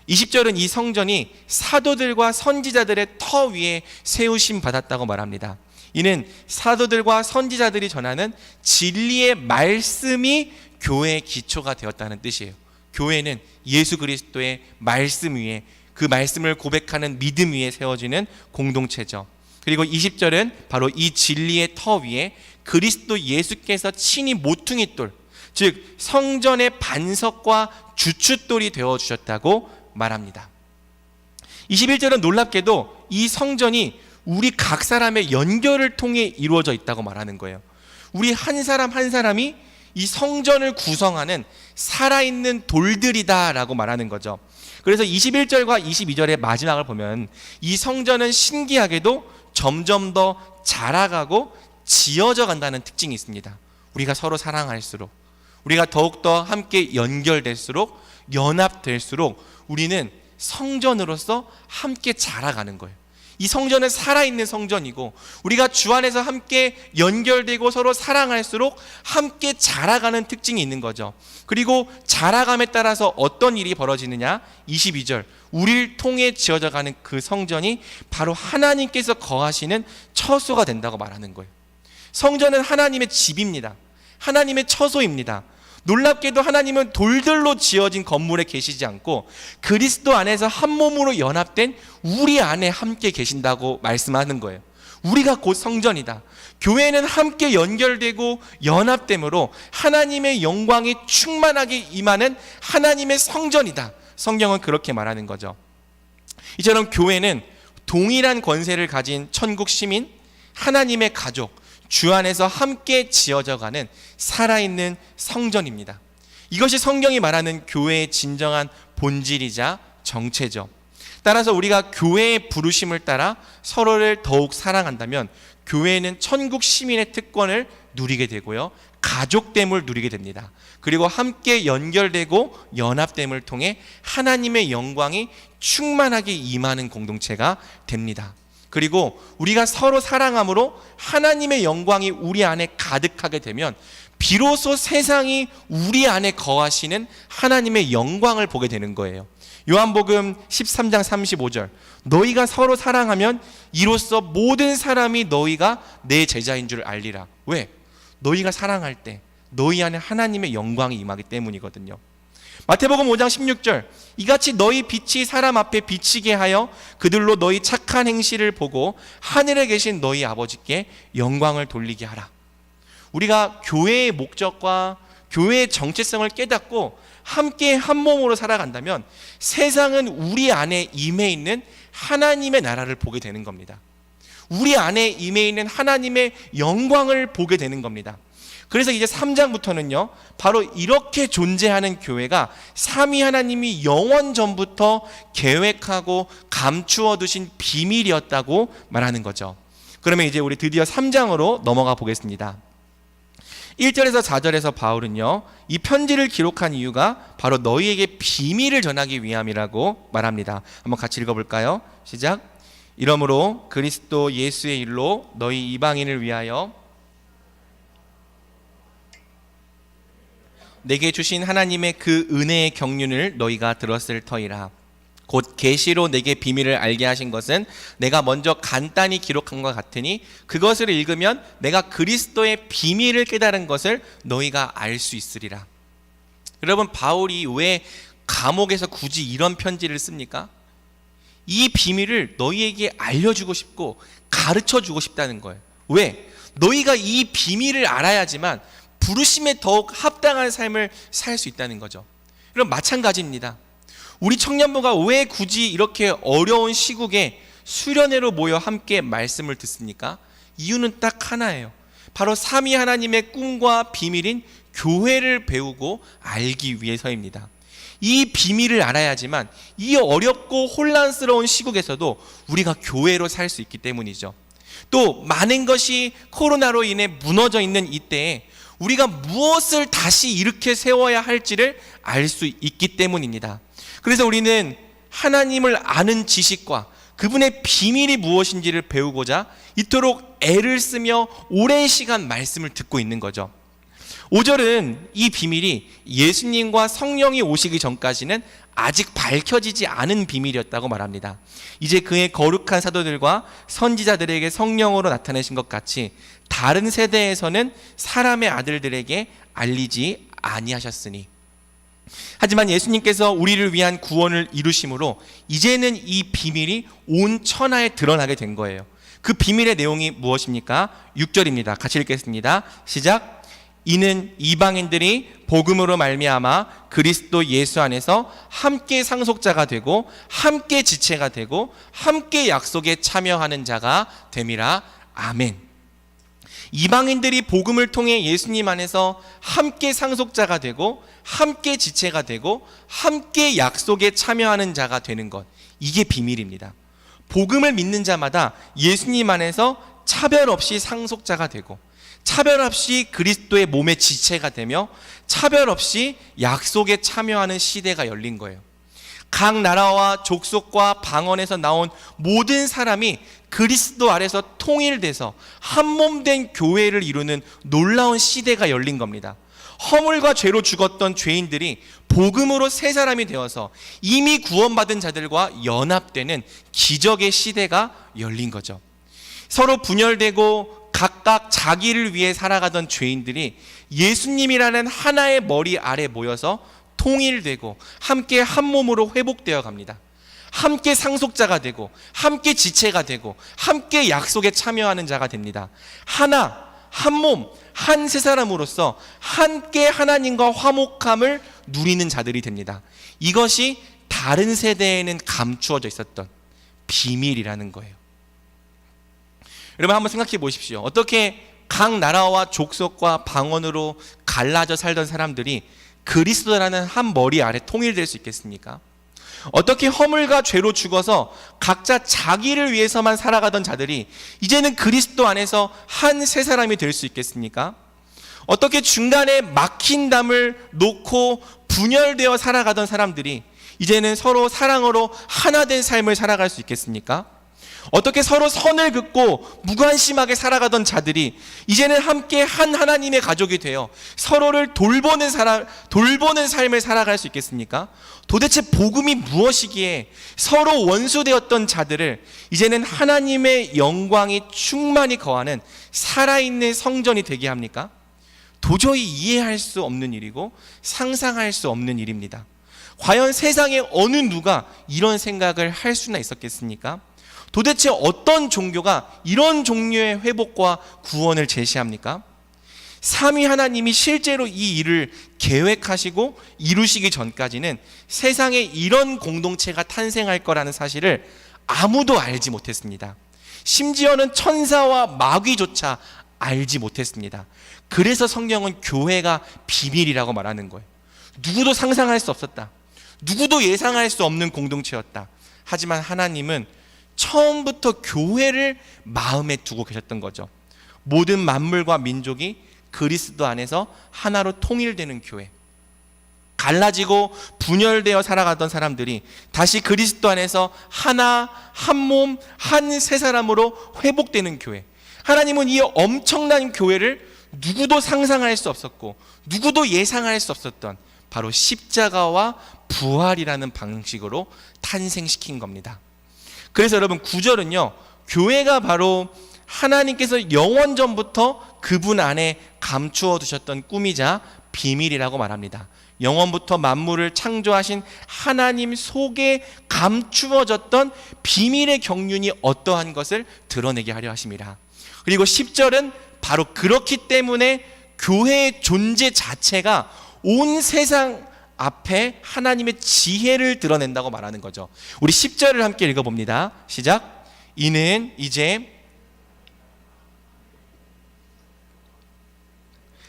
20절은 이 성전이 사도들과 선지자들의 터 위에 세우심 받았다고 말합니다. 이는 사도들과 선지자들이 전하는 진리의 말씀이 교회의 기초가 되었다는 뜻이에요. 교회는 예수 그리스도의 말씀 위에, 그 말씀을 고백하는 믿음 위에 세워지는 공동체죠. 그리고 20절은 바로 이 진리의 터 위에 그리스도 예수께서 친히 모퉁이돌, 즉 성전의 반석과 주춧돌이 되어주셨다고 말합니다. 21절은 놀랍게도 이 성전이 우리 각 사람의 연결을 통해 이루어져 있다고 말하는 거예요. 우리 한 사람 한 사람이 이 성전을 구성하는 살아있는 돌들이다라고 말하는 거죠. 그래서 21절과 22절의 마지막을 보면 이 성전은 신기하게도 점점 더 자라가고 지어져 간다는 특징이 있습니다. 우리가 서로 사랑할수록, 우리가 더욱더 함께 연결될수록, 연합될수록 우리는 성전으로서 함께 자라가는 거예요. 이 성전은 살아있는 성전이고, 우리가 주 안에서 함께 연결되고 서로 사랑할수록 함께 자라가는 특징이 있는 거죠. 그리고 자라감에 따라서 어떤 일이 벌어지느냐? 22절, 우리를 통해 지어져 가는 그 성전이 바로 하나님께서 거하시는 처소가 된다고 말하는 거예요. 성전은 하나님의 집입니다. 하나님의 처소입니다. 놀랍게도 하나님은 돌들로 지어진 건물에 계시지 않고 그리스도 안에서 한 몸으로 연합된 우리 안에 함께 계신다고 말씀하는 거예요. 우리가 곧 성전이다. 교회는 함께 연결되고 연합됨으로 하나님의 영광이 충만하게 임하는 하나님의 성전이다. 성경은 그렇게 말하는 거죠. 이처럼 교회는 동일한 권세를 가진 천국 시민, 하나님의 가족, 주 안에서 함께 지어져가는 살아있는 성전입니다. 이것이 성경이 말하는 교회의 진정한 본질이자 정체죠. 따라서 우리가 교회의 부르심을 따라 서로를 더욱 사랑한다면 교회는 천국 시민의 특권을 누리게 되고요, 가족됨을 누리게 됩니다. 그리고 함께 연결되고 연합됨을 통해 하나님의 영광이 충만하게 임하는 공동체가 됩니다. 그리고 우리가 서로 사랑함으로 하나님의 영광이 우리 안에 가득하게 되면 비로소 세상이 우리 안에 거하시는 하나님의 영광을 보게 되는 거예요. 요한복음 13장 35절, 너희가 서로 사랑하면 이로써 모든 사람이 너희가 내 제자인 줄 알리라. 왜? 너희가 사랑할 때 너희 안에 하나님의 영광이 임하기 때문이거든요. 마태복음 5장 16절, 이같이 너희 빛이 사람 앞에 비치게 하여 그들로 너희 착한 행실을 보고 하늘에 계신 너희 아버지께 영광을 돌리게 하라. 우리가 교회의 목적과 교회의 정체성을 깨닫고 함께 한 몸으로 살아간다면 세상은 우리 안에 임해 있는 하나님의 나라를 보게 되는 겁니다. 우리 안에 임해 있는 하나님의 영광을 보게 되는 겁니다. 그래서 이제 3장부터는요, 바로 이렇게 존재하는 교회가 삼위 하나님이 영원 전부터 계획하고 감추어 두신 비밀이었다고 말하는 거죠. 그러면 이제 우리 드디어 3장으로 넘어가 보겠습니다. 1절에서 4절에서 바울은요, 이 편지를 기록한 이유가 바로 너희에게 비밀을 전하기 위함이라고 말합니다. 한번 같이 읽어볼까요? 시작. 이러므로 그리스도 예수의 일로 너희 이방인을 위하여 내게 주신 하나님의 그 은혜의 경륜을 너희가 들었을 터이라. 곧 계시로 내게 비밀을 알게 하신 것은 내가 먼저 간단히 기록한 것 같으니 그것을 읽으면 내가 그리스도의 비밀을 깨달은 것을 너희가 알 수 있으리라. 여러분, 바울이 왜 감옥에서 굳이 이런 편지를 씁니까? 이 비밀을 너희에게 알려주고 싶고 가르쳐주고 싶다는 거예요. 왜? 너희가 이 비밀을 알아야지만 부르심에 더욱 합당한 삶을 살 수 있다는 거죠. 그럼 마찬가지입니다. 우리 청년부가 왜 굳이 이렇게 어려운 시국에 수련회로 모여 함께 말씀을 듣습니까? 이유는 딱 하나예요. 바로 삼위 하나님의 꿈과 비밀인 교회를 배우고 알기 위해서입니다. 이 비밀을 알아야지만 이 어렵고 혼란스러운 시국에서도 우리가 교회로 살 수 있기 때문이죠. 또 많은 것이 코로나로 인해 무너져 있는 이때에 우리가 무엇을 다시 일으켜 세워야 할지를 알 수 있기 때문입니다. 그래서 우리는 하나님을 아는 지식과 그분의 비밀이 무엇인지를 배우고자 이토록 애를 쓰며 오랜 시간 말씀을 듣고 있는 거죠. 5절은 이 비밀이 예수님과 성령이 오시기 전까지는 아직 밝혀지지 않은 비밀이었다고 말합니다. 이제 그의 거룩한 사도들과 선지자들에게 성령으로 나타내신 것 같이 다른 세대에서는 사람의 아들들에게 알리지 아니하셨으니, 하지만 예수님께서 우리를 위한 구원을 이루심으로 이제는 이 비밀이 온 천하에 드러나게 된 거예요. 그 비밀의 내용이 무엇입니까? 6절입니다. 같이 읽겠습니다. 시작. 이는 이방인들이 복음으로 말미암아 그리스도 예수 안에서 함께 상속자가 되고 함께 지체가 되고 함께 약속에 참여하는 자가 됨이라. 아멘. 이방인들이 복음을 통해 예수님 안에서 함께 상속자가 되고 함께 지체가 되고 함께 약속에 참여하는 자가 되는 것, 이게 비밀입니다. 복음을 믿는 자마다 예수님 안에서 차별 없이 상속자가 되고 차별 없이 그리스도의 몸의 지체가 되며 차별 없이 약속에 참여하는 시대가 열린 거예요. 각 나라와 족속과 방언에서 나온 모든 사람이 그리스도 아래서 통일돼서 한몸된 교회를 이루는 놀라운 시대가 열린 겁니다. 허물과 죄로 죽었던 죄인들이 복음으로 새 사람이 되어서 이미 구원받은 자들과 연합되는 기적의 시대가 열린 거죠. 서로 분열되고 각각 자기를 위해 살아가던 죄인들이 예수님이라는 하나의 머리 아래 모여서 통일되고 함께 한 몸으로 회복되어 갑니다. 함께 상속자가 되고 함께 지체가 되고 함께 약속에 참여하는 자가 됩니다. 하나, 한 몸, 한 세 사람으로서 함께 하나님과 화목함을 누리는 자들이 됩니다. 이것이 다른 세대에는 감추어져 있었던 비밀이라는 거예요. 여러분 한번 생각해 보십시오. 어떻게 각 나라와 족속과 방언으로 갈라져 살던 사람들이 그리스도라는 한 머리 아래 통일될 수 있겠습니까? 어떻게 허물과 죄로 죽어서 각자 자기를 위해서만 살아가던 자들이 이제는 그리스도 안에서 한 새 사람이 될 수 있겠습니까? 어떻게 중간에 막힌 담을 놓고 분열되어 살아가던 사람들이 이제는 서로 사랑으로 하나 된 삶을 살아갈 수 있겠습니까? 어떻게 서로 선을 긋고 무관심하게 살아가던 자들이 이제는 함께 한 하나님의 가족이 되어 서로를 돌보는 삶을 살아갈 수 있겠습니까? 도대체 복음이 무엇이기에 서로 원수되었던 자들을 이제는 하나님의 영광이 충만히 거하는 살아있는 성전이 되게 합니까? 도저히 이해할 수 없는 일이고 상상할 수 없는 일입니다. 과연 세상에 어느 누가 이런 생각을 할 수나 있었겠습니까? 도대체 어떤 종교가 이런 종류의 회복과 구원을 제시합니까? 삼위 하나님이 실제로 이 일을 계획하시고 이루시기 전까지는 세상에 이런 공동체가 탄생할 거라는 사실을 아무도 알지 못했습니다. 심지어는 천사와 마귀조차 알지 못했습니다. 그래서 성경은 교회가 비밀이라고 말하는 거예요. 누구도 상상할 수 없었다. 누구도 예상할 수 없는 공동체였다. 하지만 하나님은 처음부터 교회를 마음에 두고 계셨던 거죠. 모든 만물과 민족이 그리스도 안에서 하나로 통일되는 교회, 갈라지고 분열되어 살아가던 사람들이 다시 그리스도 안에서 하나, 한 몸, 한 세 사람으로 회복되는 교회. 하나님은 이 엄청난 교회를 누구도 상상할 수 없었고 누구도 예상할 수 없었던 바로 십자가와 부활이라는 방식으로 탄생시킨 겁니다. 그래서 여러분 9절은요, 교회가 바로 하나님께서 영원전부터 그분 안에 감추어 두셨던 꿈이자 비밀이라고 말합니다. 영원부터 만물을 창조하신 하나님 속에 감추어졌던 비밀의 경륜이 어떠한 것을 드러내게 하려 하심이라. 그리고 10절은 바로 그렇기 때문에 교회의 존재 자체가 온 세상 앞에 하나님의 지혜를 드러낸다고 말하는 거죠. 우리 10절을 함께 읽어봅니다. 시작. 이는 이제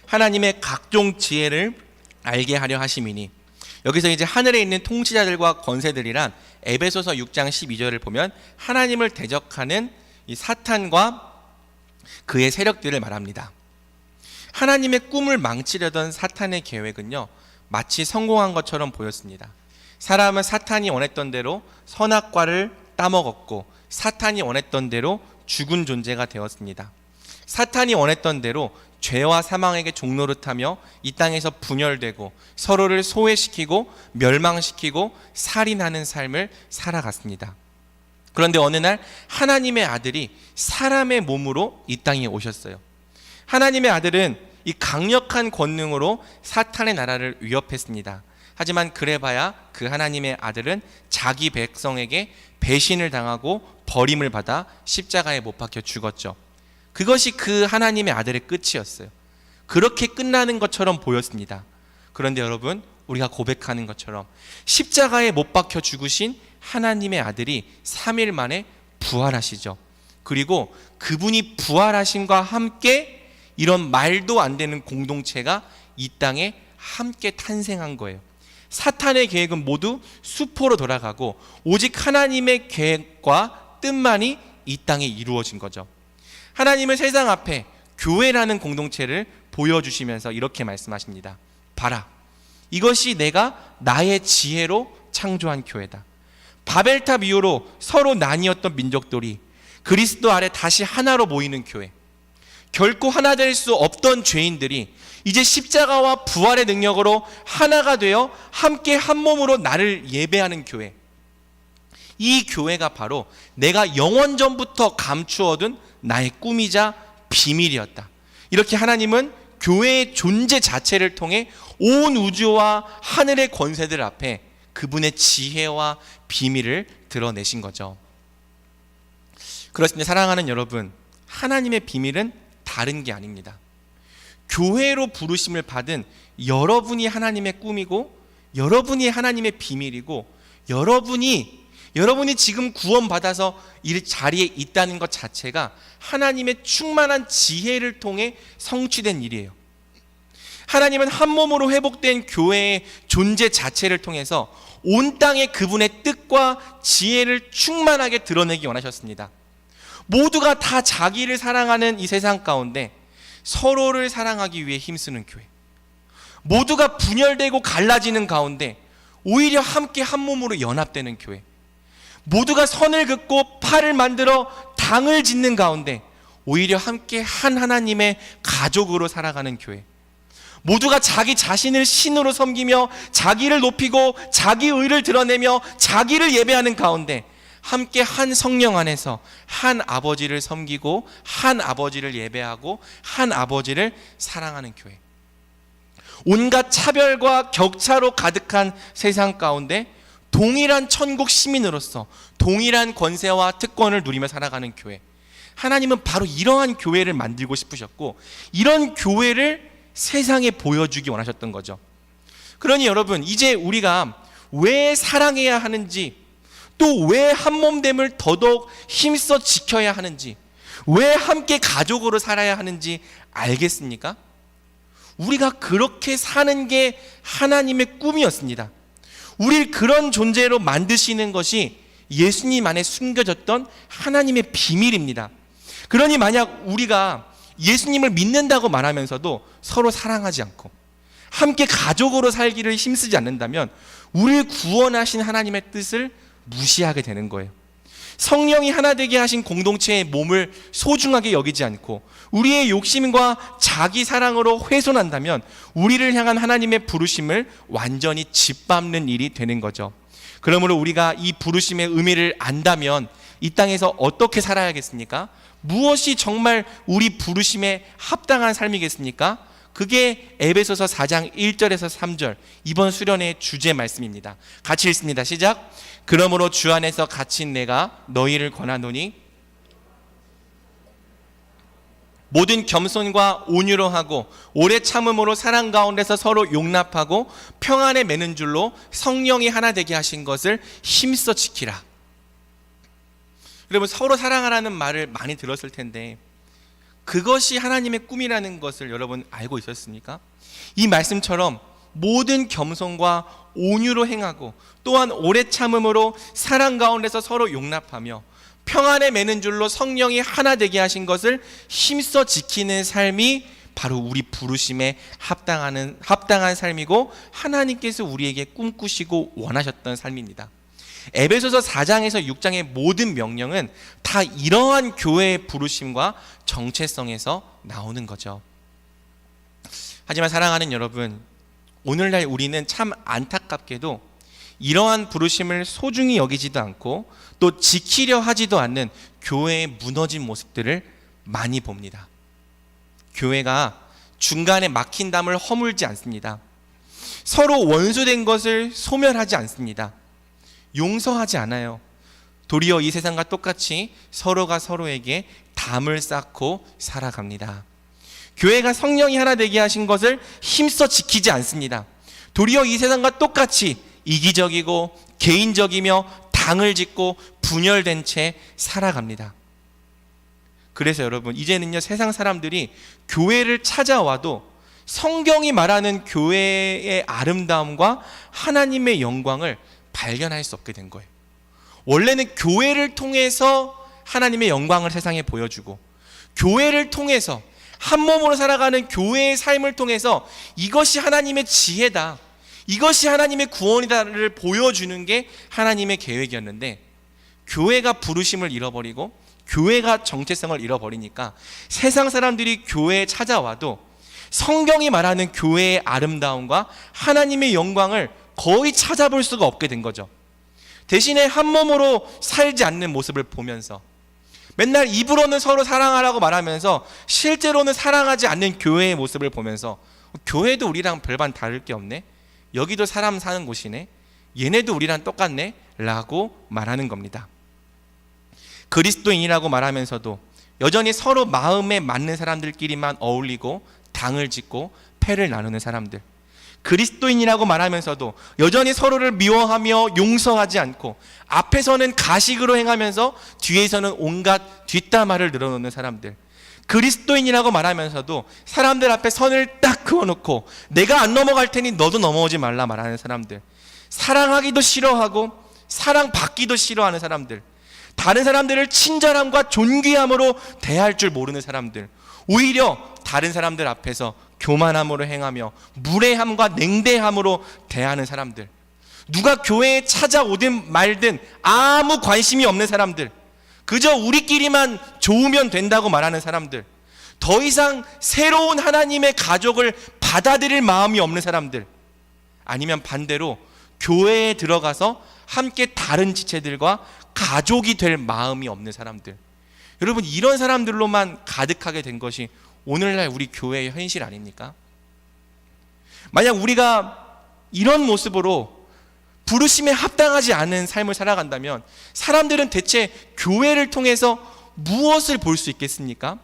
하나님의 각종 지혜를 알게 하려 하심이니, 여기서 이제 하늘에 있는 통치자들과 권세들이란 에베소서 6장 12절을 보면 하나님을 대적하는 이 사탄과 그의 세력들을 말합니다. 하나님의 꿈을 망치려던 사탄의 계획은요, 마치 성공한 것처럼 보였습니다. 사람은 사탄이 원했던 대로 선악과를 따먹었고 사탄이 원했던 대로 죽은 존재가 되었습니다. 사탄이 원했던 대로 죄와 사망에게 종노릇하며 이 땅에서 분열되고 서로를 소외시키고 멸망시키고 살인하는 삶을 살아갔습니다. 그런데 어느 날 하나님의 아들이 사람의 몸으로 이 땅에 오셨어요. 하나님의 아들은 이 강력한 권능으로 사탄의 나라를 위협했습니다. 하지만 그래봐야 그 하나님의 아들은 자기 백성에게 배신을 당하고 버림을 받아 십자가에 못 박혀 죽었죠. 그것이 그 하나님의 아들의 끝이었어요. 그렇게 끝나는 것처럼 보였습니다. 그런데 여러분, 우리가 고백하는 것처럼 십자가에 못 박혀 죽으신 하나님의 아들이 3일 만에 부활하시죠. 그리고 그분이 부활하심과 함께 이런 말도 안 되는 공동체가 이 땅에 함께 탄생한 거예요. 사탄의 계획은 모두 수포로 돌아가고 오직 하나님의 계획과 뜻만이 이 땅에 이루어진 거죠. 하나님은 세상 앞에 교회라는 공동체를 보여주시면서 이렇게 말씀하십니다. 봐라, 이것이 내가 나의 지혜로 창조한 교회다. 바벨탑 이후로 서로 나뉘었던 민족들이 그리스도 아래 다시 하나로 모이는 교회, 결코 하나 될 수 없던 죄인들이 이제 십자가와 부활의 능력으로 하나가 되어 함께 한 몸으로 나를 예배하는 교회, 이 교회가 바로 내가 영원전부터 감추어둔 나의 꿈이자 비밀이었다. 이렇게 하나님은 교회의 존재 자체를 통해 온 우주와 하늘의 권세들 앞에 그분의 지혜와 비밀을 드러내신 거죠. 그렇습니다. 사랑하는 여러분, 하나님의 비밀은 다른 게 아닙니다. 교회로 부르심을 받은 여러분이 하나님의 꿈이고, 여러분이 하나님의 비밀이고, 여러분이 지금 구원받아서 이 자리에 있다는 것 자체가 하나님의 충만한 지혜를 통해 성취된 일이에요. 하나님은 한 몸으로 회복된 교회의 존재 자체를 통해서 온 땅에 그분의 뜻과 지혜를 충만하게 드러내기 원하셨습니다. 모두가 다 자기를 사랑하는 이 세상 가운데 서로를 사랑하기 위해 힘쓰는 교회, 모두가 분열되고 갈라지는 가운데 오히려 함께 한 몸으로 연합되는 교회, 모두가 선을 긋고 팔을 만들어 당을 짓는 가운데 오히려 함께 한 하나님의 가족으로 살아가는 교회, 모두가 자기 자신을 신으로 섬기며 자기를 높이고 자기 의를 드러내며 자기를 예배하는 가운데 함께 한 성령 안에서 한 아버지를 섬기고 한 아버지를 예배하고 한 아버지를 사랑하는 교회, 온갖 차별과 격차로 가득한 세상 가운데 동일한 천국 시민으로서 동일한 권세와 특권을 누리며 살아가는 교회, 하나님은 바로 이러한 교회를 만들고 싶으셨고 이런 교회를 세상에 보여주기 원하셨던 거죠. 그러니 여러분, 이제 우리가 왜 사랑해야 하는지, 또 왜 한몸됨을 더더욱 힘써 지켜야 하는지, 왜 함께 가족으로 살아야 하는지 알겠습니까? 우리가 그렇게 사는 게 하나님의 꿈이었습니다. 우리를 그런 존재로 만드시는 것이 예수님 안에 숨겨졌던 하나님의 비밀입니다. 그러니 만약 우리가 예수님을 믿는다고 말하면서도 서로 사랑하지 않고 함께 가족으로 살기를 힘쓰지 않는다면 우리를 구원하신 하나님의 뜻을 무시하게 되는 거예요. 성령이 하나 되게 하신 공동체의 몸을 소중하게 여기지 않고 우리의 욕심과 자기 사랑으로 훼손한다면 우리를 향한 하나님의 부르심을 완전히 짓밟는 일이 되는 거죠. 그러므로 우리가 이 부르심의 의미를 안다면 이 땅에서 어떻게 살아야겠습니까? 무엇이 정말 우리 부르심에 합당한 삶이겠습니까? 그게 에베소서 4장 1절에서 3절 이번 수련의 주제 말씀입니다. 같이 읽습니다. 시작. 그러므로 주 안에서 갇힌 내가 너희를 권하노니 모든 겸손과 온유로 하고 오래 참음으로 사랑 가운데서 서로 용납하고 평안에 매는 줄로 성령이 하나 되게 하신 것을 힘써 지키라. 여러분, 서로 사랑하라는 말을 많이 들었을 텐데 그것이 하나님의 꿈이라는 것을 여러분 알고 있었습니까? 이 말씀처럼 모든 겸손과 온유로 행하고 또한 오래 참음으로 사랑 가운데서 서로 용납하며 평안에 매는 줄로 성령이 하나 되게 하신 것을 힘써 지키는 삶이 바로 우리 부르심에 합당한 삶이고 하나님께서 우리에게 꿈꾸시고 원하셨던 삶입니다. 에베소서 4장에서 6장의 모든 명령은 다 이러한 교회의 부르심과 정체성에서 나오는 거죠. 하지만 사랑하는 여러분, 오늘날 우리는 참 안타깝게도 이러한 부르심을 소중히 여기지도 않고 또 지키려 하지도 않는 교회의 무너진 모습들을 많이 봅니다. 교회가 중간에 막힌 담을 허물지 않습니다. 서로 원수된 것을 소멸하지 않습니다. 용서하지 않아요. 도리어 이 세상과 똑같이 서로가 서로에게 담을 쌓고 살아갑니다. 교회가 성령이 하나 되게 하신 것을 힘써 지키지 않습니다. 도리어 이 세상과 똑같이 이기적이고 개인적이며 당을 짓고 분열된 채 살아갑니다. 그래서 여러분, 이제는요, 세상 사람들이 교회를 찾아와도 성경이 말하는 교회의 아름다움과 하나님의 영광을 발견할 수 없게 된 거예요. 원래는 교회를 통해서 하나님의 영광을 세상에 보여주고, 교회를 통해서 한 몸으로 살아가는 교회의 삶을 통해서 이것이 하나님의 지혜다, 이것이 하나님의 구원이다를 보여주는 게 하나님의 계획이었는데, 교회가 부르심을 잃어버리고 교회가 정체성을 잃어버리니까 세상 사람들이 교회에 찾아와도 성경이 말하는 교회의 아름다움과 하나님의 영광을 거의 찾아볼 수가 없게 된 거죠. 대신에 한 몸으로 살지 않는 모습을 보면서 맨날 입으로는 서로 사랑하라고 말하면서 실제로는 사랑하지 않는 교회의 모습을 보면서 교회도 우리랑 별반 다를 게 없네, 여기도 사람 사는 곳이네, 얘네도 우리랑 똑같네 라고 말하는 겁니다. 그리스도인이라고 말하면서도 여전히 서로 마음에 맞는 사람들끼리만 어울리고 당을 짓고 패를 나누는 사람들, 그리스도인이라고 말하면서도 여전히 서로를 미워하며 용서하지 않고 앞에서는 가식으로 행하면서 뒤에서는 온갖 뒷담화를 늘어놓는 사람들, 그리스도인이라고 말하면서도 사람들 앞에 선을 딱 그어놓고 내가 안 넘어갈 테니 너도 넘어오지 말라 말하는 사람들, 사랑하기도 싫어하고 사랑받기도 싫어하는 사람들, 다른 사람들을 친절함과 존귀함으로 대할 줄 모르는 사람들, 오히려 다른 사람들 앞에서 교만함으로 행하며 무례함과 냉대함으로 대하는 사람들, 누가 교회에 찾아오든 말든 아무 관심이 없는 사람들, 그저 우리끼리만 좋으면 된다고 말하는 사람들, 더 이상 새로운 하나님의 가족을 받아들일 마음이 없는 사람들, 아니면 반대로 교회에 들어가서 함께 다른 지체들과 가족이 될 마음이 없는 사람들, 여러분, 이런 사람들로만 가득하게 된 것이 오늘날 우리 교회의 현실 아닙니까? 만약 우리가 이런 모습으로 부르심에 합당하지 않은 삶을 살아간다면 사람들은 대체 교회를 통해서 무엇을 볼 수 있겠습니까?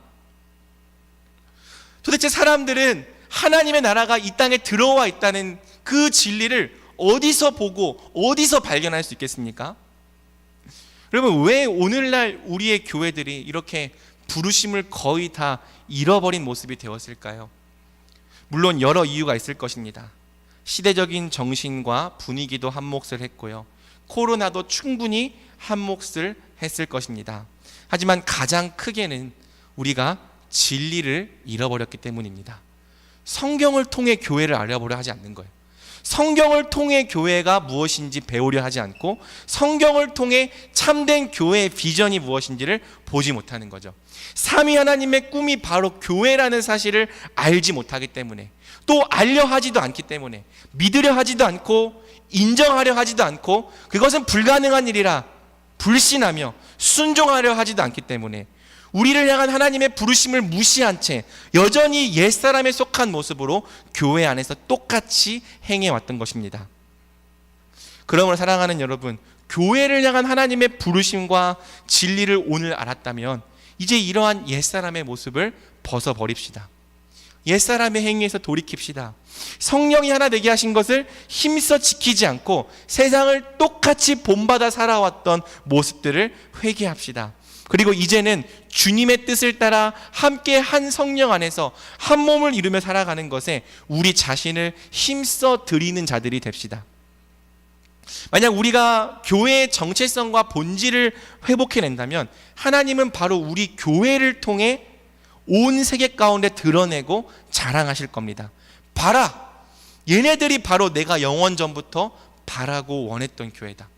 도대체 사람들은 하나님의 나라가 이 땅에 들어와 있다는 그 진리를 어디서 보고 어디서 발견할 수 있겠습니까? 여러분, 왜 오늘날 우리의 교회들이 이렇게 부르심을 거의 다 잃어버린 모습이 되었을까요? 물론 여러 이유가 있을 것입니다. 시대적인 정신과 분위기도 한 몫을 했고요, 코로나도 충분히 한 몫을 했을 것입니다. 하지만 가장 크게는 우리가 진리를 잃어버렸기 때문입니다. 성경을 통해 교회를 알아보려 하지 않는 거예요. 성경을 통해 교회가 무엇인지 배우려 하지 않고 성경을 통해 참된 교회의 비전이 무엇인지를 보지 못하는 거죠. 삼위 하나님의 꿈이 바로 교회라는 사실을 알지 못하기 때문에, 또 알려 하지도 않기 때문에, 믿으려 하지도 않고 인정하려 하지도 않고 그것은 불가능한 일이라 불신하며 순종하려 하지도 않기 때문에 우리를 향한 하나님의 부르심을 무시한 채 여전히 옛사람에 속한 모습으로 교회 안에서 똑같이 행해왔던 것입니다. 그러므로 사랑하는 여러분, 교회를 향한 하나님의 부르심과 진리를 오늘 알았다면 이제 이러한 옛사람의 모습을 벗어버립시다. 옛사람의 행위에서 돌이킵시다. 성령이 하나 되게 하신 것을 힘써 지키지 않고 세상을 똑같이 본받아 살아왔던 모습들을 회개합시다. 그리고 이제는 주님의 뜻을 따라 함께 한 성령 안에서 한 몸을 이루며 살아가는 것에 우리 자신을 힘써 드리는 자들이 됩시다. 만약 우리가 교회의 정체성과 본질을 회복해낸다면 하나님은 바로 우리 교회를 통해 온 세계 가운데 드러내고 자랑하실 겁니다. 봐라, 얘네들이 바로 내가 영원 전부터 바라고 원했던 교회다.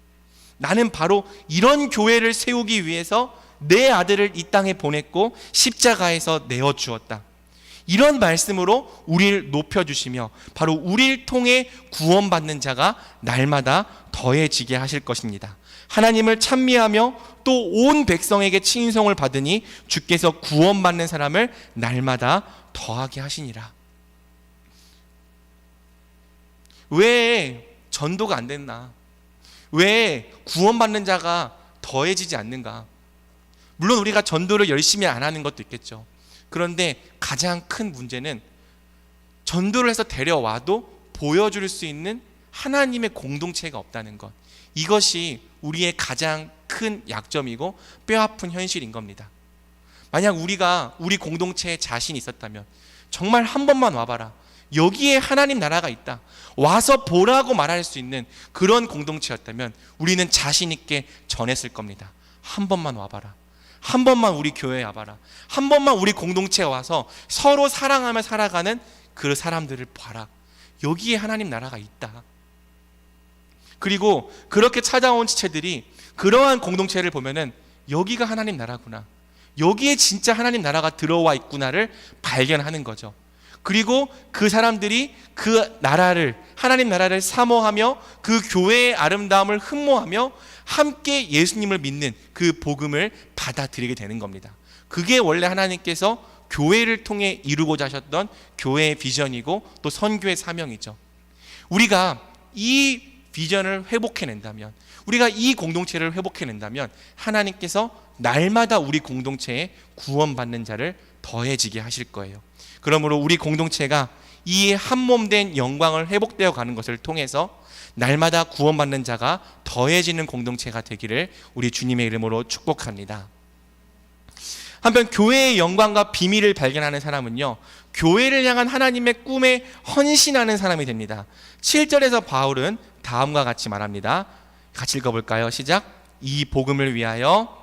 나는 바로 이런 교회를 세우기 위해서 내 아들을 이 땅에 보냈고 십자가에서 내어주었다. 이런 말씀으로 우리를 높여주시며 바로 우리를 통해 구원받는 자가 날마다 더해지게 하실 것입니다. 하나님을 찬미하며 또 온 백성에게 칭송을 받으니 주께서 구원받는 사람을 날마다 더하게 하시니라. 왜 전도가 안 됐나? 왜 구원받는 자가 더해지지 않는가? 물론 우리가 전도를 열심히 안 하는 것도 있겠죠. 그런데 가장 큰 문제는 전도를 해서 데려와도 보여줄 수 있는 하나님의 공동체가 없다는 것. 이것이 우리의 가장 큰 약점이고 뼈아픈 현실인 겁니다. 만약 우리가 우리 공동체에 자신이 있었다면 정말 한 번만 와봐라, 여기에 하나님 나라가 있다, 와서 보라고 말할 수 있는 그런 공동체였다면 우리는 자신 있게 전했을 겁니다. 한 번만 와봐라, 한 번만 우리 교회에 와봐라, 한 번만 우리 공동체에 와서 서로 사랑하며 살아가는 그 사람들을 봐라, 여기에 하나님 나라가 있다. 그리고 그렇게 찾아온 지체들이 그러한 공동체를 보면은 여기가 하나님 나라구나, 여기에 진짜 하나님 나라가 들어와 있구나를 발견하는 거죠. 그리고 그 사람들이 그 나라를, 하나님 나라를 사모하며 그 교회의 아름다움을 흠모하며 함께 예수님을 믿는 그 복음을 받아들이게 되는 겁니다. 그게 원래 하나님께서 교회를 통해 이루고자 하셨던 교회의 비전이고 또 선교의 사명이죠. 우리가 이 비전을 회복해낸다면, 우리가 이 공동체를 회복해낸다면 하나님께서 날마다 우리 공동체에 구원받는 자를 더해지게 하실 거예요. 그러므로 우리 공동체가 이 한몸된 영광을 회복되어 가는 것을 통해서 날마다 구원받는 자가 더해지는 공동체가 되기를 우리 주님의 이름으로 축복합니다. 한편 교회의 영광과 비밀을 발견하는 사람은요, 교회를 향한 하나님의 꿈에 헌신하는 사람이 됩니다. 7절에서 바울은 다음과 같이 말합니다. 같이 읽어볼까요? 시작. 이 복음을 위하여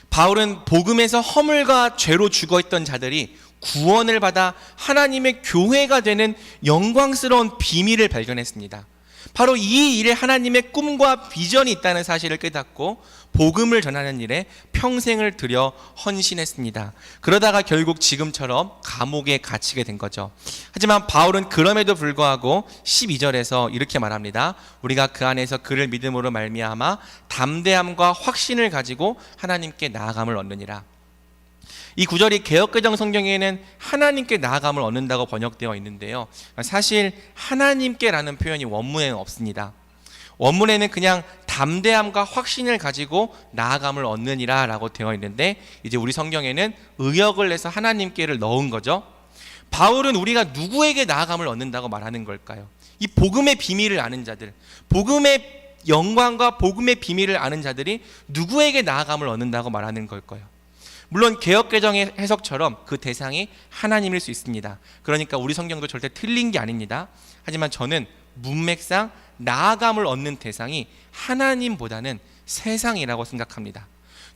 바울은 복음에서 허물과 죄로 죽어있던 자들이 구원을 받아 하나님의 교회가 되는 영광스러운 비밀을 발견했습니다. 바로 이 일에 하나님의 꿈과 비전이 있다는 사실을 깨닫고 복음을 전하는 일에 평생을 들여 헌신했습니다. 그러다가 결국 지금처럼 감옥에 갇히게 된 거죠. 하지만 바울은 그럼에도 불구하고 12절에서 이렇게 말합니다. 우리가 그 안에서 그를 믿음으로 말미암아 담대함과 확신을 가지고 하나님께 나아감을 얻느니라. 이 구절이 개역개정 성경에는 하나님께 나아감을 얻는다고 번역되어 있는데요, 사실 하나님께라는 표현이 원문에는 없습니다. 원문에는 그냥 담대함과 확신을 가지고 나아감을 얻느니라 라고 되어 있는데, 이제 우리 성경에는 의역을 내서 하나님께를 넣은 거죠. 바울은 우리가 누구에게 나아감을 얻는다고 말하는 걸까요? 이 복음의 비밀을 아는 자들, 복음의 영광과 복음의 비밀을 아는 자들이 누구에게 나아감을 얻는다고 말하는 걸까요? 물론 개역개정의 해석처럼 그 대상이 하나님일 수 있습니다. 그러니까 우리 성경도 절대 틀린 게 아닙니다. 하지만 저는 문맥상 나아감을 얻는 대상이 하나님보다는 세상이라고 생각합니다.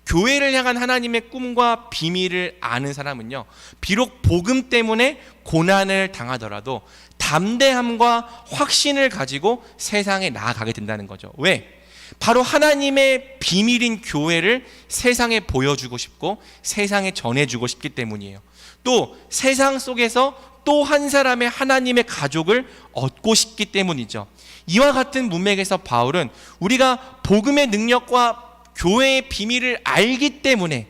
교회를 향한 하나님의 꿈과 비밀을 아는 사람은요, 비록 복음 때문에 고난을 당하더라도 담대함과 확신을 가지고 세상에 나아가게 된다는 거죠. 왜? 바로 하나님의 비밀인 교회를 세상에 보여주고 싶고 세상에 전해주고 싶기 때문이에요. 또 세상 속에서 또 한 사람의 하나님의 가족을 얻고 싶기 때문이죠. 이와 같은 문맥에서 바울은 우리가 복음의 능력과 교회의 비밀을 알기 때문에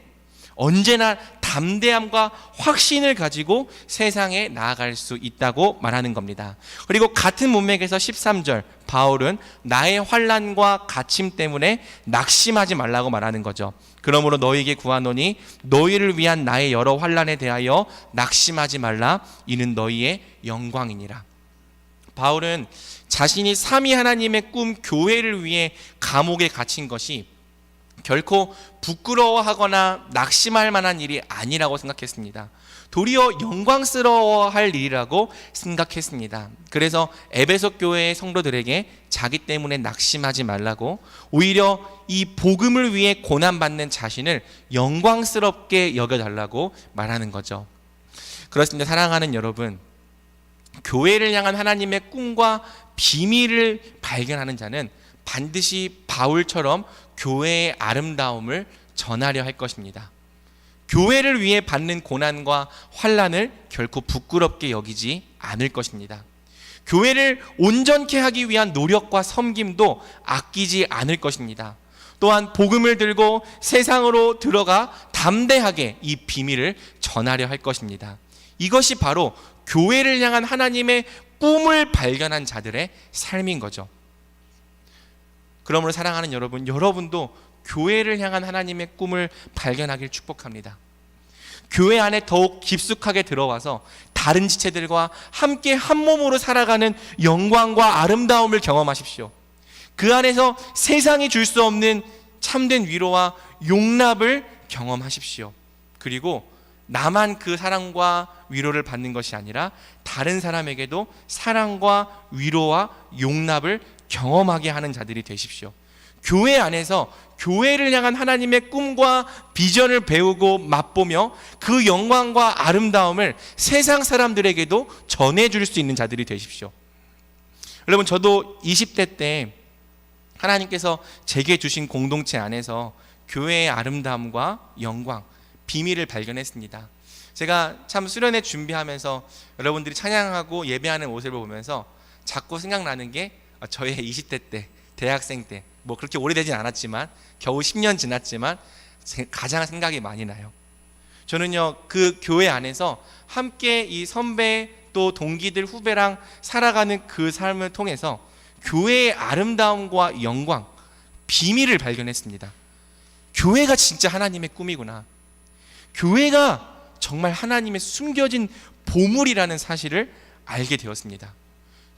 언제나 담대함과 확신을 가지고 세상에 나아갈 수 있다고 말하는 겁니다. 그리고 같은 문맥에서 13절 바울은 나의 환난과 갇힘 때문에 낙심하지 말라고 말하는 거죠. 그러므로 너희에게 구하노니 너희를 위한 나의 여러 환난에 대하여 낙심하지 말라. 이는 너희의 영광이니라. 바울은 자신이 삼위 하나님의 꿈 교회를 위해 감옥에 갇힌 것이 결코 부끄러워하거나 낙심할 만한 일이 아니라고 생각했습니다. 도리어 영광스러워할 일이라고 생각했습니다. 그래서 에베소 교회의 성도들에게 자기 때문에 낙심하지 말라고, 오히려 이 복음을 위해 고난받는 자신을 영광스럽게 여겨달라고 말하는 거죠. 그렇습니다. 사랑하는 여러분, 교회를 향한 하나님의 꿈과 비밀을 발견하는 자는 반드시 바울처럼 교회의 아름다움을 전하려 할 것입니다. 교회를 위해 받는 고난과 환난을 결코 부끄럽게 여기지 않을 것입니다. 교회를 온전케 하기 위한 노력과 섬김도 아끼지 않을 것입니다. 또한 복음을 들고 세상으로 들어가 담대하게 이 비밀을 전하려 할 것입니다. 이것이 바로 교회를 향한 하나님의 꿈을 발견한 자들의 삶인 거죠. 그러므로 사랑하는 여러분, 여러분도 교회를 향한 하나님의 꿈을 발견하길 축복합니다. 교회 안에 더욱 깊숙하게 들어와서 다른 지체들과 함께 한 몸으로 살아가는 영광과 아름다움을 경험하십시오. 그 안에서 세상이 줄 수 없는 참된 위로와 용납을 경험하십시오. 그리고 나만 그 사랑과 위로를 받는 것이 아니라 다른 사람에게도 사랑과 위로와 용납을 경험하게 하는 자들이 되십시오. 교회 안에서 교회를 향한 하나님의 꿈과 비전을 배우고 맛보며 그 영광과 아름다움을 세상 사람들에게도 전해줄 수 있는 자들이 되십시오. 여러분, 저도 20대 때 하나님께서 제게 주신 공동체 안에서 교회의 아름다움과 영광, 비밀을 발견했습니다. 제가 참 수련회 준비하면서 여러분들이 찬양하고 예배하는 모습을 보면서 자꾸 생각나는 게 저의 20대 때, 대학생 때, 뭐 그렇게 오래되진 않았지만 겨우 10년 지났지만 가장 생각이 많이 나요. 저는요, 그 교회 안에서 함께 이 선배 또 동기들 후배랑 살아가는 그 삶을 통해서 교회의 아름다움과 영광, 비밀을 발견했습니다. 교회가 진짜 하나님의 꿈이구나. 교회가 정말 하나님의 숨겨진 보물이라는 사실을 알게 되었습니다.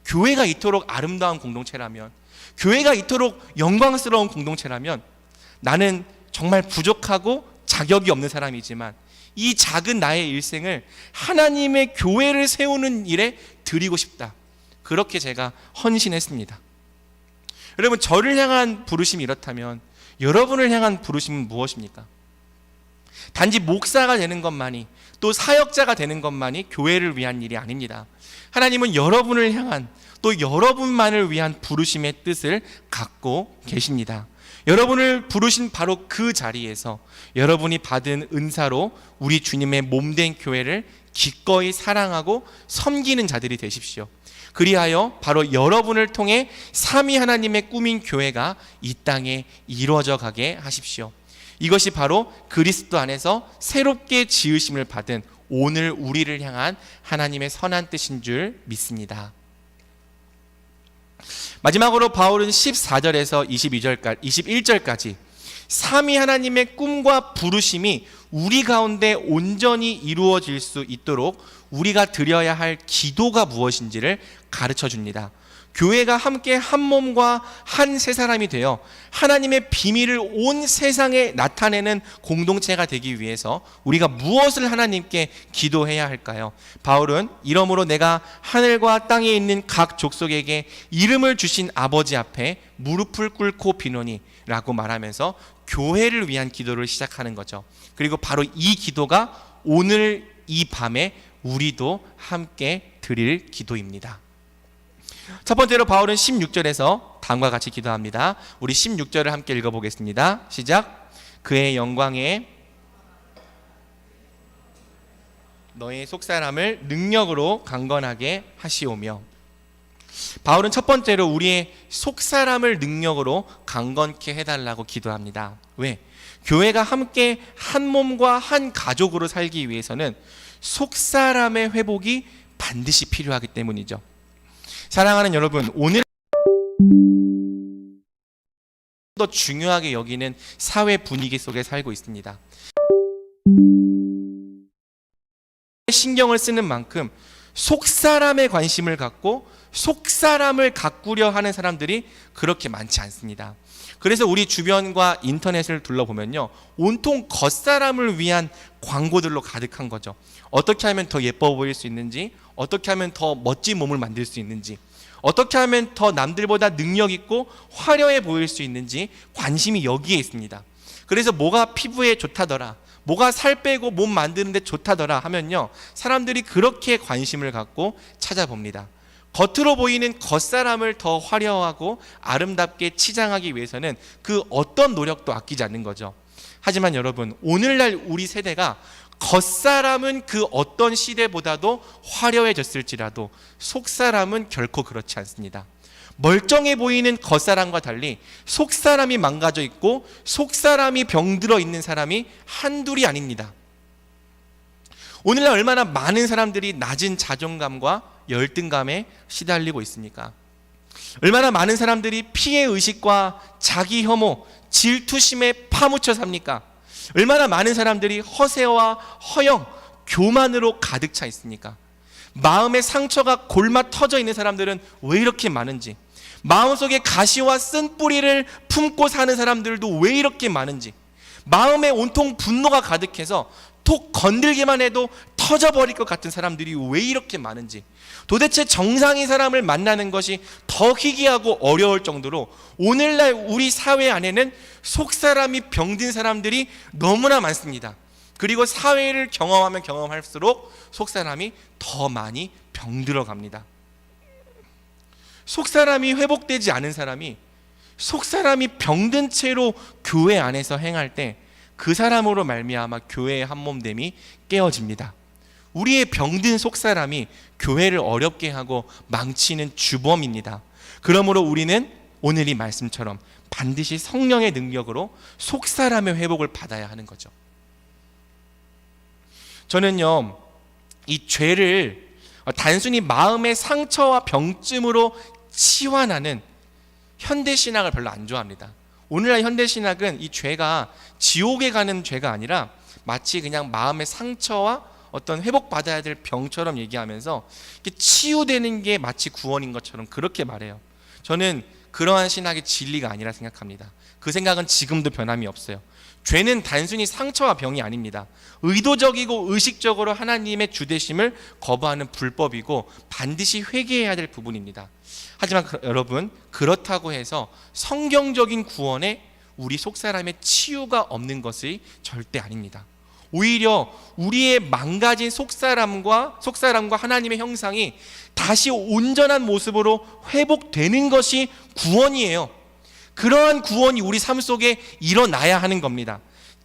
교회가 이토록 아름다운 공동체라면, 교회가 이토록 영광스러운 공동체라면 나는 정말 부족하고 자격이 없는 사람이지만 이 작은 나의 일생을 하나님의 교회를 세우는 일에 드리고 싶다. 그렇게 제가 헌신했습니다. 여러분, 저를 향한 부르심이 이렇다면 여러분을 향한 부르심은 무엇입니까? 단지 목사가 되는 것만이, 또 사역자가 되는 것만이 교회를 위한 일이 아닙니다. 하나님은 여러분을 향한, 또 여러분만을 위한 부르심의 뜻을 갖고 계십니다. 여러분을 부르신 바로 그 자리에서 여러분이 받은 은사로 우리 주님의 몸된 교회를 기꺼이 사랑하고 섬기는 자들이 되십시오. 그리하여 바로 여러분을 통해 삼위 하나님의 꿈인 교회가 이 땅에 이루어져 가게 하십시오. 이것이 바로 그리스도 안에서 새롭게 지으심을 받은 오늘 우리를 향한 하나님의 선한 뜻인 줄 믿습니다. 마지막으로 바울은 14절에서 21절까지 삼위 하나님의 꿈과 부르심이 우리 가운데 온전히 이루어질 수 있도록 우리가 드려야 할 기도가 무엇인지를 가르쳐 줍니다. 교회가 함께 한 몸과 한 세 사람이 되어 하나님의 비밀을 온 세상에 나타내는 공동체가 되기 위해서 우리가 무엇을 하나님께 기도해야 할까요? 바울은 이러므로 내가 하늘과 땅에 있는 각 족속에게 이름을 주신 아버지 앞에 무릎을 꿇고 비노니 라고 말하면서 교회를 위한 기도를 시작하는 거죠. 그리고 바로 이 기도가 오늘 이 밤에 우리도 함께 드릴 기도입니다. 첫 번째로 바울은 16절에서 다음과 같이 기도합니다. 우리 16절을 함께 읽어보겠습니다. 시작. 그의 영광에 너의 속사람을 능력으로 강건하게 하시오며. 바울은 첫 번째로 우리의 속사람을 능력으로 강건케 해달라고 기도합니다. 왜? 교회가 함께 한 몸과 한 가족으로 살기 위해서는 속사람의 회복이 반드시 필요하기 때문이죠. 사랑하는 여러분, 오늘 더 중요하게 여기는 사회 분위기 속에 살고 있습니다. 신경을 쓰는 만큼 속사람에 관심을 갖고 속사람을 가꾸려 하는 사람들이 그렇게 많지 않습니다. 그래서 우리 주변과 인터넷을 둘러보면요, 온통 겉사람을 위한 광고들로 가득한 거죠. 어떻게 하면 더 예뻐 보일 수 있는지, 어떻게 하면 더 멋진 몸을 만들 수 있는지, 어떻게 하면 더 남들보다 능력 있고 화려해 보일 수 있는지 관심이 여기에 있습니다. 그래서 뭐가 피부에 좋다더라, 뭐가 살 빼고 몸 만드는데 좋다더라 하면요, 사람들이 그렇게 관심을 갖고 찾아봅니다. 겉으로 보이는 겉사람을 더 화려하고 아름답게 치장하기 위해서는 그 어떤 노력도 아끼지 않는 거죠. 하지만 여러분, 오늘날 우리 세대가 겉사람은 그 어떤 시대보다도 화려해졌을지라도 속사람은 결코 그렇지 않습니다. 멀쩡해 보이는 겉사람과 달리 속사람이 망가져 있고 속사람이 병들어 있는 사람이 한둘이 아닙니다. 오늘날 얼마나 많은 사람들이 낮은 자존감과 열등감에 시달리고 있습니까? 얼마나 많은 사람들이 피해의식과 자기 혐오, 질투심에 파묻혀 삽니까? 얼마나 많은 사람들이 허세와 허영, 교만으로 가득 차 있습니까? 마음의 상처가 골마 터져 있는 사람들은 왜 이렇게 많은지, 마음속에 가시와 쓴뿌리를 품고 사는 사람들도 왜 이렇게 많은지, 마음에 온통 분노가 가득해서 톡 건들기만 해도 터져버릴 것 같은 사람들이 왜 이렇게 많은지, 도대체 정상인 사람을 만나는 것이 더 희귀하고 어려울 정도로 오늘날 우리 사회 안에는 속사람이 병든 사람들이 너무나 많습니다. 그리고 사회를 경험하면 경험할수록 속사람이 더 많이 병들어 갑니다. 속사람이 회복되지 않은 사람이, 속사람이 병든 채로 교회 안에서 행할 때 그 사람으로 말미암아 교회의 한몸됨이 깨어집니다. 우리의 병든 속사람이 교회를 어렵게 하고 망치는 주범입니다. 그러므로 우리는 오늘 이 말씀처럼 반드시 성령의 능력으로 속사람의 회복을 받아야 하는 거죠. 저는요, 이 죄를 단순히 마음의 상처와 병쯤으로 치환하는 현대신학을 별로 안 좋아합니다. 오늘날 현대신학은 이 죄가 지옥에 가는 죄가 아니라 마치 그냥 마음의 상처와 어떤 회복받아야 될 병처럼 얘기하면서 치유되는 게 마치 구원인 것처럼 그렇게 말해요. 저는 그러한 신학이 진리가 아니라 생각합니다. 그 생각은 지금도 변함이 없어요. 죄는 단순히 상처와 병이 아닙니다. 의도적이고 의식적으로 하나님의 주되심을 거부하는 불법이고 반드시 회개해야 될 부분입니다. 하지만 여러분, 그렇다고 해서 성경적인 구원에 우리 속사람의 치유가 없는 것이 절대 아닙니다. 오히려 우리의 망가진 속사람과 하나님의 형상이 다시 온전한 모습으로 회복되는 것이 구원이에요. 그러한 구원이 우리 삶 속에 일어나야 하는 겁니다.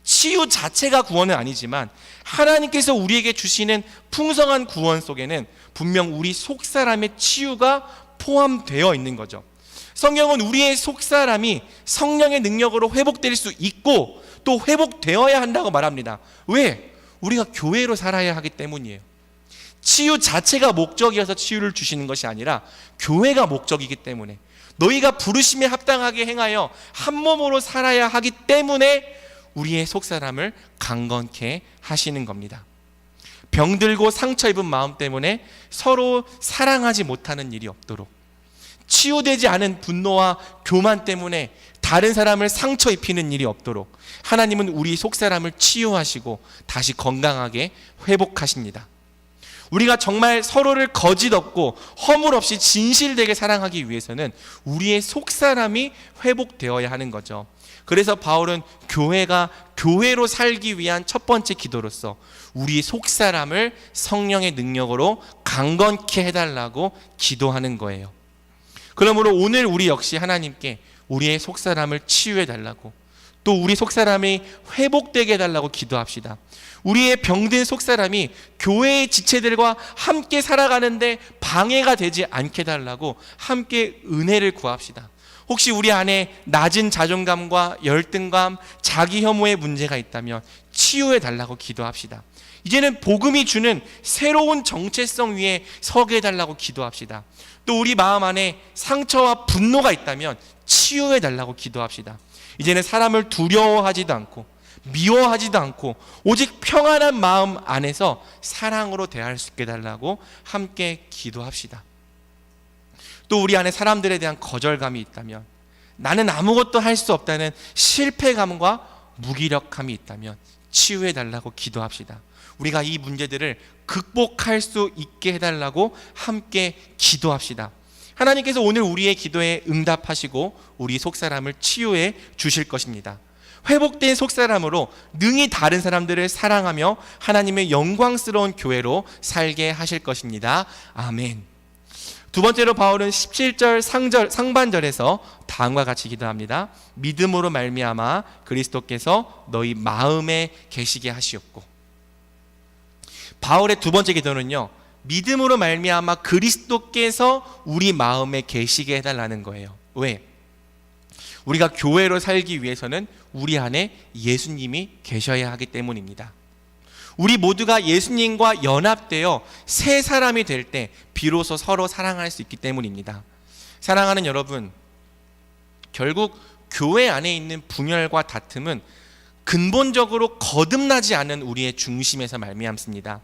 치유 자체가 구원은 아니지만 하나님께서 우리에게 주시는 풍성한 구원 속에는 분명 우리 속사람의 치유가 포함되어 있는 거죠. 성경은 우리의 속사람이 성령의 능력으로 회복될 수 있고 또 회복되어야 한다고 말합니다. 왜? 우리가 교회로 살아야 하기 때문이에요. 치유 자체가 목적이어서 치유를 주시는 것이 아니라 교회가 목적이기 때문에, 너희가 부르심에 합당하게 행하여 한 몸으로 살아야 하기 때문에 우리의 속사람을 강건케 하시는 겁니다. 병들고 상처 입은 마음 때문에 서로 사랑하지 못하는 일이 없도록, 치유되지 않은 분노와 교만 때문에 다른 사람을 상처 입히는 일이 없도록 하나님은 우리 속사람을 치유하시고 다시 건강하게 회복하십니다. 우리가 정말 서로를 거짓 없고 허물 없이 진실되게 사랑하기 위해서는 우리의 속사람이 회복되어야 하는 거죠. 그래서 바울은 교회가 교회로 살기 위한 첫 번째 기도로서 우리 속사람을 성령의 능력으로 강건케 해달라고 기도하는 거예요. 그러므로 오늘 우리 역시 하나님께 우리의 속사람을 치유해달라고, 또 우리 속사람이 회복되게 해달라고 기도합시다. 우리의 병든 속사람이 교회의 지체들과 함께 살아가는데 방해가 되지 않게 해달라고 함께 은혜를 구합시다. 혹시 우리 안에 낮은 자존감과 열등감, 자기 혐오의 문제가 있다면 치유해달라고 기도합시다. 이제는 복음이 주는 새로운 정체성 위에 서게 해달라고 기도합시다. 또 우리 마음 안에 상처와 분노가 있다면 치유해달라고 기도합시다. 이제는 사람을 두려워하지도 않고 미워하지도 않고 오직 평안한 마음 안에서 사랑으로 대할 수 있게 해달라고 함께 기도합시다. 또 우리 안에 사람들에 대한 거절감이 있다면, 나는 아무것도 할 수 없다는 실패감과 무기력함이 있다면 치유해달라고 기도합시다. 우리가 이 문제들을 극복할 수 있게 해달라고 함께 기도합시다. 하나님께서 오늘 우리의 기도에 응답하시고 우리 속사람을 치유해 주실 것입니다. 회복된 속사람으로 능히 다른 사람들을 사랑하며 하나님의 영광스러운 교회로 살게 하실 것입니다. 아멘. 두 번째로 바울은 17절 상반절에서 다음과 같이 기도합니다. 믿음으로 말미암아 그리스도께서 너희 마음에 계시게 하시옵고. 바울의 두 번째 기도는요, 믿음으로 말미암아 그리스도께서 우리 마음에 계시게 해달라는 거예요. 왜? 우리가 교회로 살기 위해서는 우리 안에 예수님이 계셔야 하기 때문입니다. 우리 모두가 예수님과 연합되어 새 사람이 될 때 비로소 서로 사랑할 수 있기 때문입니다. 사랑하는 여러분, 결국 교회 안에 있는 분열과 다툼은 근본적으로 거듭나지 않은 우리의 중심에서 말미암습니다.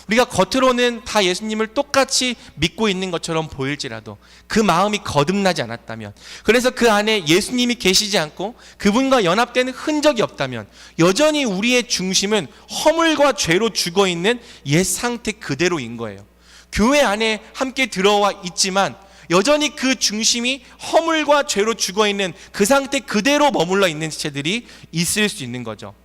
우리가 겉으로는 다 예수님을 똑같이 믿고 있는 것처럼 보일지라도 그 마음이 거듭나지 않았다면, 그래서 그 안에 예수님이 계시지 않고 그분과 연합되는 흔적이 없다면 여전히 우리의 중심은 허물과 죄로 죽어있는 옛 상태 그대로인 거예요. 교회 안에 함께 들어와 있지만 여전히 그 중심이 허물과 죄로 죽어있는 그 상태 그대로 머물러 있는 지체들이 있을 수 있는 거죠.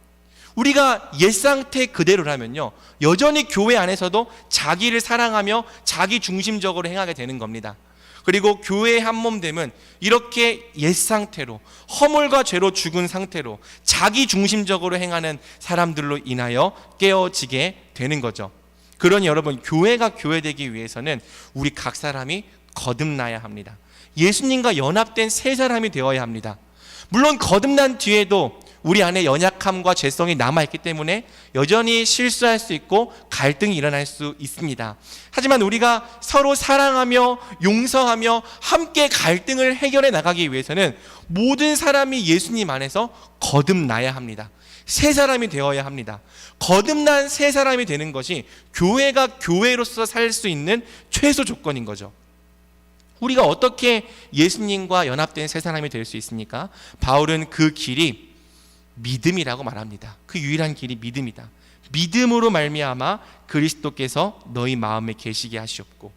우리가 옛 상태 그대로라면요, 여전히 교회 안에서도 자기를 사랑하며 자기 중심적으로 행하게 되는 겁니다. 그리고 교회의 한몸됨은 이렇게 옛 상태로 허물과 죄로 죽은 상태로 자기 중심적으로 행하는 사람들로 인하여 깨어지게 되는 거죠. 그러니 여러분, 교회가 교회되기 위해서는 우리 각 사람이 거듭나야 합니다. 예수님과 연합된 새 사람이 되어야 합니다. 물론 거듭난 뒤에도 우리 안에 연약함과 죄성이 남아있기 때문에 여전히 실수할 수 있고 갈등이 일어날 수 있습니다. 하지만 우리가 서로 사랑하며 용서하며 함께 갈등을 해결해 나가기 위해서는 모든 사람이 예수님 안에서 거듭나야 합니다. 새 사람이 되어야 합니다. 거듭난 새 사람이 되는 것이 교회가 교회로서 살 수 있는 최소 조건인 거죠. 우리가 어떻게 예수님과 연합된 새 사람이 될 수 있습니까? 바울은 그 길이 믿음이라고 말합니다. 그 유일한 길이 믿음이다. 믿음으로 말미암아 그리스도께서 너희 마음에 계시게 하시옵고.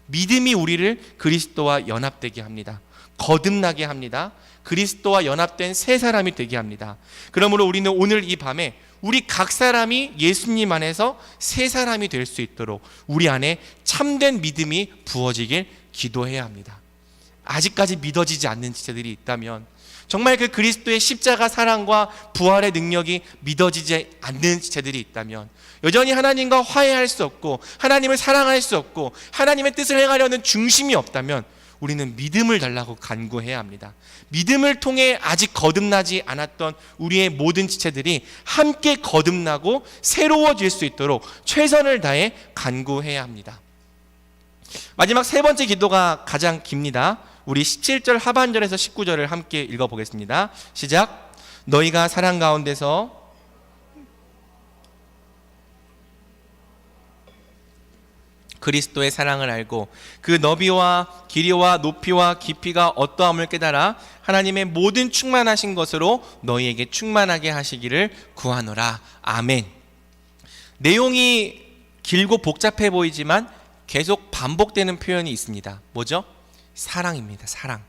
믿음이 우리를 그리스도와 연합되게 합니다. 거듭나게 합니다. 그리스도와 연합된 새 사람이 되게 합니다. 그러므로 우리는 오늘 이 밤에 우리 각 사람이 예수님 안에서 새 사람이 될 수 있도록 우리 안에 참된 믿음이 부어지길 기도해야 합니다. 아직까지 믿어지지 않는 지체들이 있다면, 정말 그 그리스도의 십자가 사랑과 부활의 능력이 믿어지지 않는 지체들이 있다면, 여전히 하나님과 화해할 수 없고 하나님을 사랑할 수 없고 하나님의 뜻을 행하려는 중심이 없다면 우리는 믿음을 달라고 간구해야 합니다. 믿음을 통해 아직 거듭나지 않았던 우리의 모든 지체들이 함께 거듭나고 새로워질 수 있도록 최선을 다해 간구해야 합니다. 마지막 세 번째 기도가 가장 깁니다. 우리 17절 하반절에서 19절을 함께 읽어보겠습니다. 시작. 너희가 사랑 가운데서 그리스도의 사랑을 알고 그 너비와 길이와 높이와 깊이가 어떠함을 깨달아 하나님의 모든 충만하신 것으로 너희에게 충만하게 하시기를 구하노라. 아멘. 내용이 길고 복잡해 보이지만 계속 반복되는 표현이 있습니다. 뭐죠? 사랑입니다. 사랑.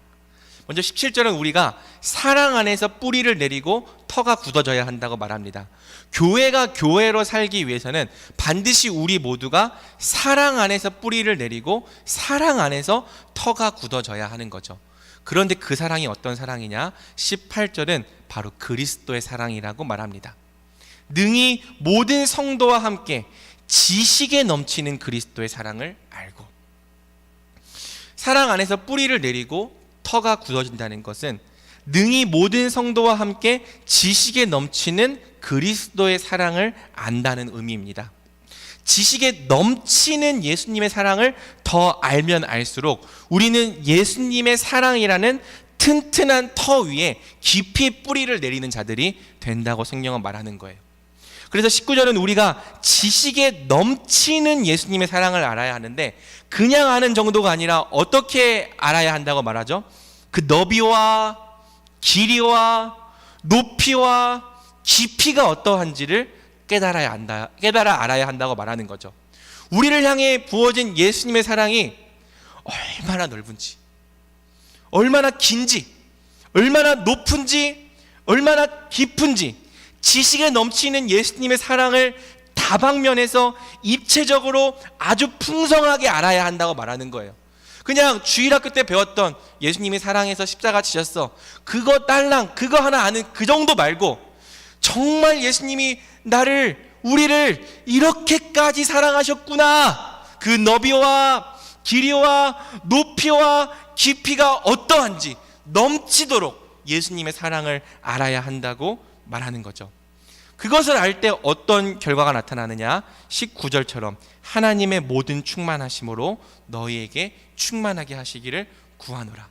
먼저 17절은 우리가 사랑 안에서 뿌리를 내리고 터가 굳어져야 한다고 말합니다. 교회가 교회로 살기 위해서는 반드시 우리 모두가 사랑 안에서 뿌리를 내리고 사랑 안에서 터가 굳어져야 하는 거죠. 그런데 그 사랑이 어떤 사랑이냐? 18절은 바로 그리스도의 사랑이라고 말합니다. 능히 모든 성도와 함께 지식에 넘치는 그리스도의 사랑을 알고. 사랑 안에서 뿌리를 내리고 터가 굳어진다는 것은 능히 모든 성도와 함께 지식에 넘치는 그리스도의 사랑을 안다는 의미입니다. 지식에 넘치는 예수님의 사랑을 더 알면 알수록 우리는 예수님의 사랑이라는 튼튼한 터 위에 깊이 뿌리를 내리는 자들이 된다고 성경은 말하는 거예요. 그래서 19절은 우리가 지식에 넘치는 예수님의 사랑을 알아야 하는데, 그냥 아는 정도가 아니라 어떻게 알아야 한다고 말하죠? 그 너비와 길이와 높이와 깊이가 어떠한지를 깨달아 알아야 한다고 말하는 거죠. 우리를 향해 부어진 예수님의 사랑이 얼마나 넓은지, 얼마나 긴지, 얼마나 높은지, 얼마나 깊은지, 지식에 넘치는 예수님의 사랑을 다방면에서 입체적으로 아주 풍성하게 알아야 한다고 말하는 거예요. 그냥 주일학교 때 배웠던 예수님이 사랑해서 십자가 지셨어, 그거 딸랑 그거 하나 아는 그 정도 말고, 정말 예수님이 우리를 이렇게까지 사랑하셨구나, 그 너비와 길이와 높이와 깊이가 어떠한지 넘치도록 예수님의 사랑을 알아야 한다고 말하는 거죠. 그것을 알 때 어떤 결과가 나타나느냐, 19절처럼 하나님의 모든 충만하심으로 너희에게 충만하게 하시기를 구하노라.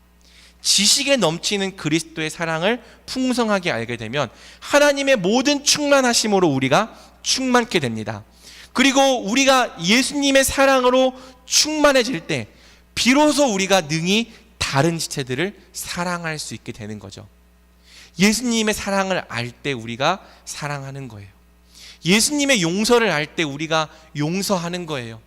지식에 넘치는 그리스도의 사랑을 풍성하게 알게 되면 하나님의 모든 충만하심으로 우리가 충만케 됩니다. 그리고 우리가 예수님의 사랑으로 충만해질 때 비로소 우리가 능히 다른 지체들을 사랑할 수 있게 되는 거죠. 예수님의 사랑을 알 때 우리가 사랑하는 거예요. 예수님의 용서를 알 때 우리가 용서하는 거예요.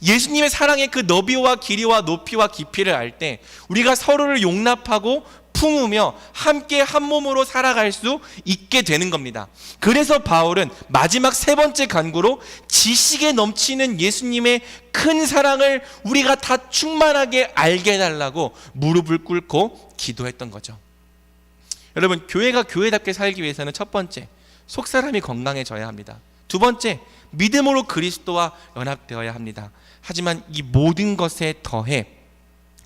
예수님의 사랑의 그 너비와 길이와 높이와 깊이를 알 때 우리가 서로를 용납하고 품으며 함께 한 몸으로 살아갈 수 있게 되는 겁니다. 그래서 바울은 마지막 세 번째 간구로 지식에 넘치는 예수님의 큰 사랑을 우리가 다 충만하게 알게 해달라고 무릎을 꿇고 기도했던 거죠. 여러분, 교회가 교회답게 살기 위해서는 첫 번째, 속사람이 건강해져야 합니다. 두 번째, 믿음으로 그리스도와 연합되어야 합니다. 하지만 이 모든 것에 더해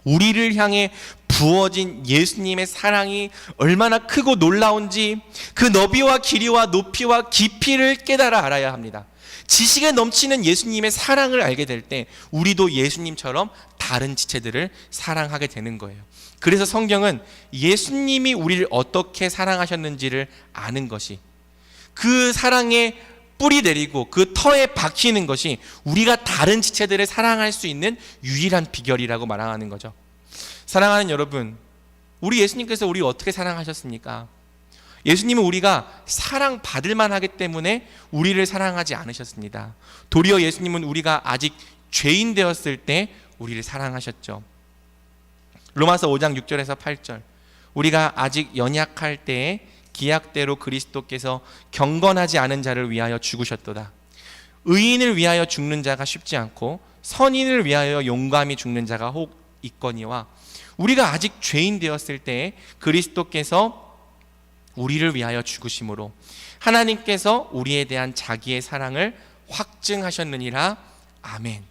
우리를 향해 부어진 예수님의 사랑이 얼마나 크고 놀라운지 그 너비와 길이와 높이와 깊이를 깨달아 알아야 합니다. 지식에 넘치는 예수님의 사랑을 알게 될 때 우리도 예수님처럼 다른 지체들을 사랑하게 되는 거예요. 그래서 성경은 예수님이 우리를 어떻게 사랑하셨는지를 아는 것이, 그 사랑에 뿌리 내리고 그 터에 박히는 것이 우리가 다른 지체들을 사랑할 수 있는 유일한 비결이라고 말하는 거죠. 사랑하는 여러분, 우리 예수님께서 우리 어떻게 사랑하셨습니까? 예수님은 우리가 사랑받을 만하기 때문에 우리를 사랑하지 않으셨습니다. 도리어 예수님은 우리가 아직 죄인 되었을 때 우리를 사랑하셨죠. 로마서 5장 6절에서 8절, 우리가 아직 연약할 때에 기약대로 그리스도께서 경건하지 않은 자를 위하여 죽으셨도다. 의인을 위하여 죽는 자가 쉽지 않고 선인을 위하여 용감히 죽는 자가 혹 있거니와, 우리가 아직 죄인 되었을 때에 그리스도께서 우리를 위하여 죽으심으로 하나님께서 우리에 대한 자기의 사랑을 확증하셨느니라. 아멘.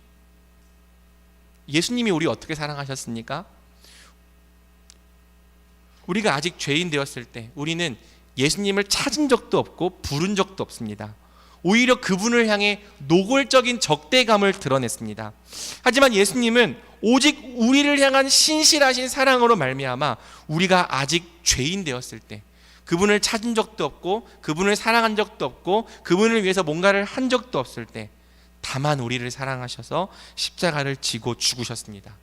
예수님이 우리 어떻게 사랑하셨습니까? 우리가 아직 죄인 되었을 때 우리는 예수님을 찾은 적도 없고 부른 적도 없습니다. 오히려 그분을 향해 노골적인 적대감을 드러냈습니다. 하지만 예수님은 오직 우리를 향한 신실하신 사랑으로 말미암아 우리가 아직 죄인 되었을 때, 그분을 찾은 적도 없고 그분을 사랑한 적도 없고 그분을 위해서 뭔가를 한 적도 없을 때 다만 우리를 사랑하셔서 십자가를 지고 죽으셨습니다.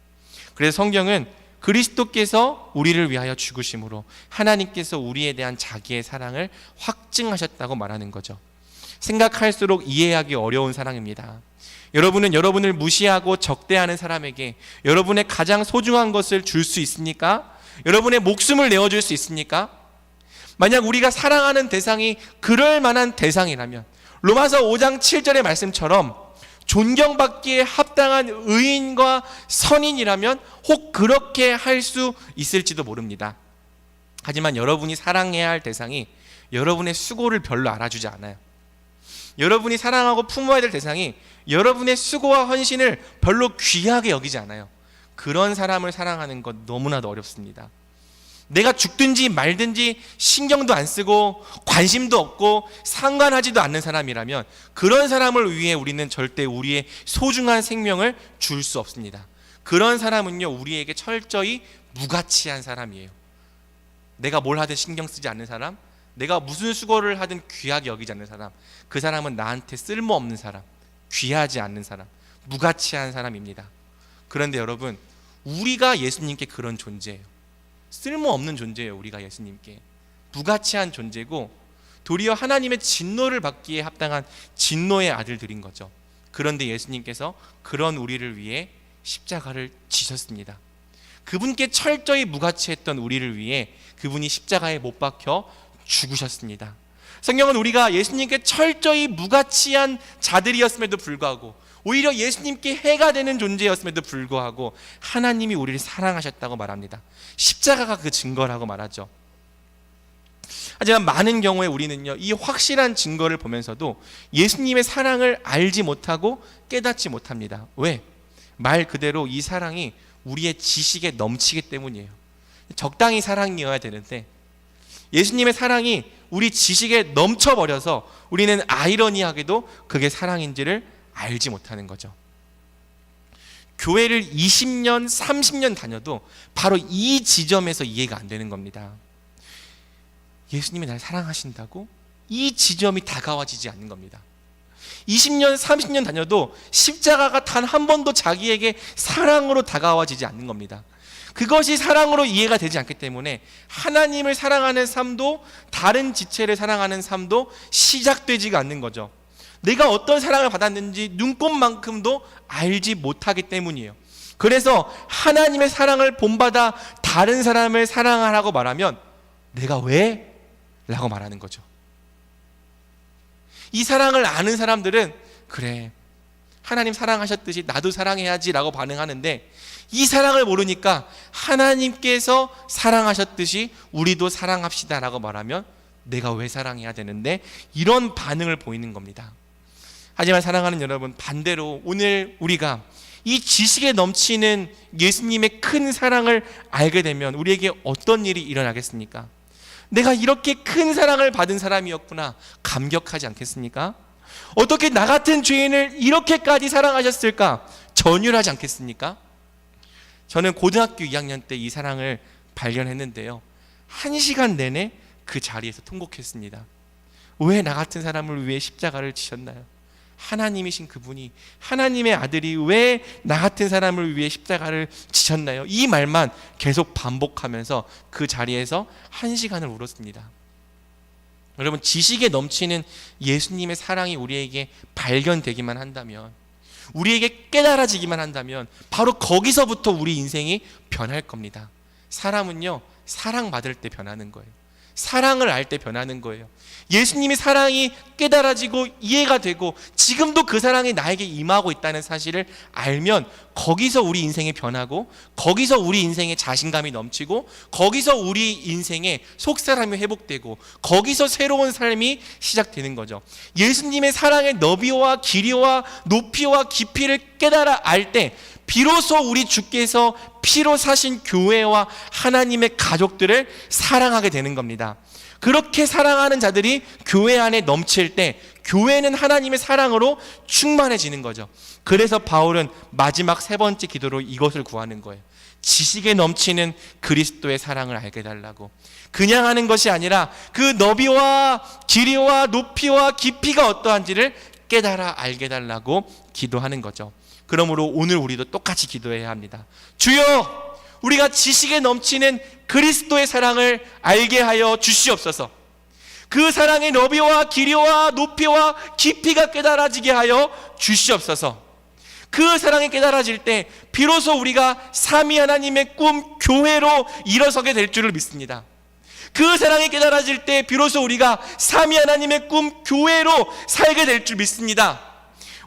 그래서 성경은 그리스도께서 우리를 위하여 죽으심으로 하나님께서 우리에 대한 자기의 사랑을 확증하셨다고 말하는 거죠. 생각할수록 이해하기 어려운 사랑입니다. 여러분은 여러분을 무시하고 적대하는 사람에게 여러분의 가장 소중한 것을 줄 수 있습니까? 여러분의 목숨을 내어줄 수 있습니까? 만약 우리가 사랑하는 대상이 그럴 만한 대상이라면 로마서 5장 7절의 말씀처럼 존경받기에 합당한 의인과 선인이라면 혹 그렇게 할 수 있을지도 모릅니다. 하지만 여러분이 사랑해야 할 대상이 여러분의 수고를 별로 알아주지 않아요. 여러분이 사랑하고 품어야 될 대상이 여러분의 수고와 헌신을 별로 귀하게 여기지 않아요. 그런 사람을 사랑하는 것 너무나도 어렵습니다. 내가 죽든지 말든지 신경도 안 쓰고 관심도 없고 상관하지도 않는 사람이라면 그런 사람을 위해 우리는 절대 우리의 소중한 생명을 줄 수 없습니다. 그런 사람은요, 우리에게 철저히 무가치한 사람이에요. 내가 뭘 하든 신경 쓰지 않는 사람, 내가 무슨 수고를 하든 귀하게 여기지 않는 사람, 그 사람은 나한테 쓸모없는 사람, 귀하지 않는 사람, 무가치한 사람입니다. 그런데 여러분, 우리가 예수님께 그런 존재예요. 쓸모없는 존재예요. 우리가 예수님께 무가치한 존재고 도리어 하나님의 진노를 받기에 합당한 진노의 아들들인 거죠. 그런데 예수님께서 그런 우리를 위해 십자가를 지셨습니다. 그분께 철저히 무가치했던 우리를 위해 그분이 십자가에 못 박혀 죽으셨습니다. 성경은 우리가 예수님께 철저히 무가치한 자들이었음에도 불구하고, 오히려 예수님께 해가 되는 존재였음에도 불구하고 하나님이 우리를 사랑하셨다고 말합니다. 십자가가 그 증거라고 말하죠. 하지만 많은 경우에 우리는요, 이 확실한 증거를 보면서도 예수님의 사랑을 알지 못하고 깨닫지 못합니다. 왜? 말 그대로 이 사랑이 우리의 지식에 넘치기 때문이에요. 적당히 사랑이어야 되는데 예수님의 사랑이 우리 지식에 넘쳐버려서 우리는 아이러니하게도 그게 사랑인지를 알지 못하는 거죠. 교회를 20년, 30년 다녀도 바로 이 지점에서 이해가 안 되는 겁니다. 예수님이 날 사랑하신다고? 이 지점이 다가와지지 않는 겁니다. 20년, 30년 다녀도 십자가가 단 한 번도 자기에게 사랑으로 다가와지지 않는 겁니다. 그것이 사랑으로 이해가 되지 않기 때문에 하나님을 사랑하는 삶도 다른 지체를 사랑하는 삶도 시작되지가 않는 거죠. 내가 어떤 사랑을 받았는지 눈꼽만큼도 알지 못하기 때문이에요. 그래서 하나님의 사랑을 본받아 다른 사람을 사랑하라고 말하면 내가 왜? 라고 말하는 거죠. 이 사랑을 아는 사람들은 그래, 하나님 사랑하셨듯이 나도 사랑해야지 라고 반응하는데, 이 사랑을 모르니까 하나님께서 사랑하셨듯이 우리도 사랑합시다 라고 말하면 내가 왜 사랑해야 되는데, 이런 반응을 보이는 겁니다. 하지만 사랑하는 여러분, 반대로 오늘 우리가 이 지식에 넘치는 예수님의 큰 사랑을 알게 되면 우리에게 어떤 일이 일어나겠습니까? 내가 이렇게 큰 사랑을 받은 사람이었구나, 감격하지 않겠습니까? 어떻게 나 같은 죄인을 이렇게까지 사랑하셨을까, 전율하지 않겠습니까? 저는 고등학교 2학년 때 이 사랑을 발견했는데요, 1시간 내내 그 자리에서 통곡했습니다. 왜 나 같은 사람을 위해 십자가를 지셨나요? 하나님이신 그분이, 하나님의 아들이 왜 나 같은 사람을 위해 십자가를 지셨나요? 이 말만 계속 반복하면서 그 자리에서 1시간을 울었습니다. 여러분, 지식에 넘치는 예수님의 사랑이 우리에게 발견되기만 한다면, 우리에게 깨달아지기만 한다면 바로 거기서부터 우리 인생이 변할 겁니다. 사람은요, 사랑받을 때 변하는 거예요. 사랑을 알 때 변하는 거예요. 예수님의 사랑이 깨달아지고 이해가 되고 지금도 그 사랑이 나에게 임하고 있다는 사실을 알면 거기서 우리 인생이 변하고, 거기서 우리 인생에 자신감이 넘치고, 거기서 우리 인생에 속사람이 회복되고, 거기서 새로운 삶이 시작되는 거죠. 예수님의 사랑의 너비와 길이와 높이와 깊이를 깨달아 알 때 비로소 우리 주께서 피로 사신 교회와 하나님의 가족들을 사랑하게 되는 겁니다. 그렇게 사랑하는 자들이 교회 안에 넘칠 때 교회는 하나님의 사랑으로 충만해지는 거죠. 그래서 바울은 마지막 3번째 기도로 이것을 구하는 거예요. 지식에 넘치는 그리스도의 사랑을 알게 해달라고. 그냥 하는 것이 아니라 그 너비와 길이와 높이와 깊이가 어떠한지를 깨달아 알게 해달라고 기도하는 거죠. 그러므로 오늘 우리도 똑같이 기도해야 합니다. 주여, 우리가 지식에 넘치는 그리스도의 사랑을 알게 하여 주시옵소서. 그 사랑의 너비와 길이와 높이와 깊이가 깨달아지게 하여 주시옵소서. 그 사랑이 깨달아질 때 비로소 우리가 삼위 하나님의 꿈 교회로 일어서게 될 줄을 믿습니다. 그 사랑이 깨달아질 때 비로소 우리가 삼위 하나님의 꿈 교회로 살게 될 줄 믿습니다.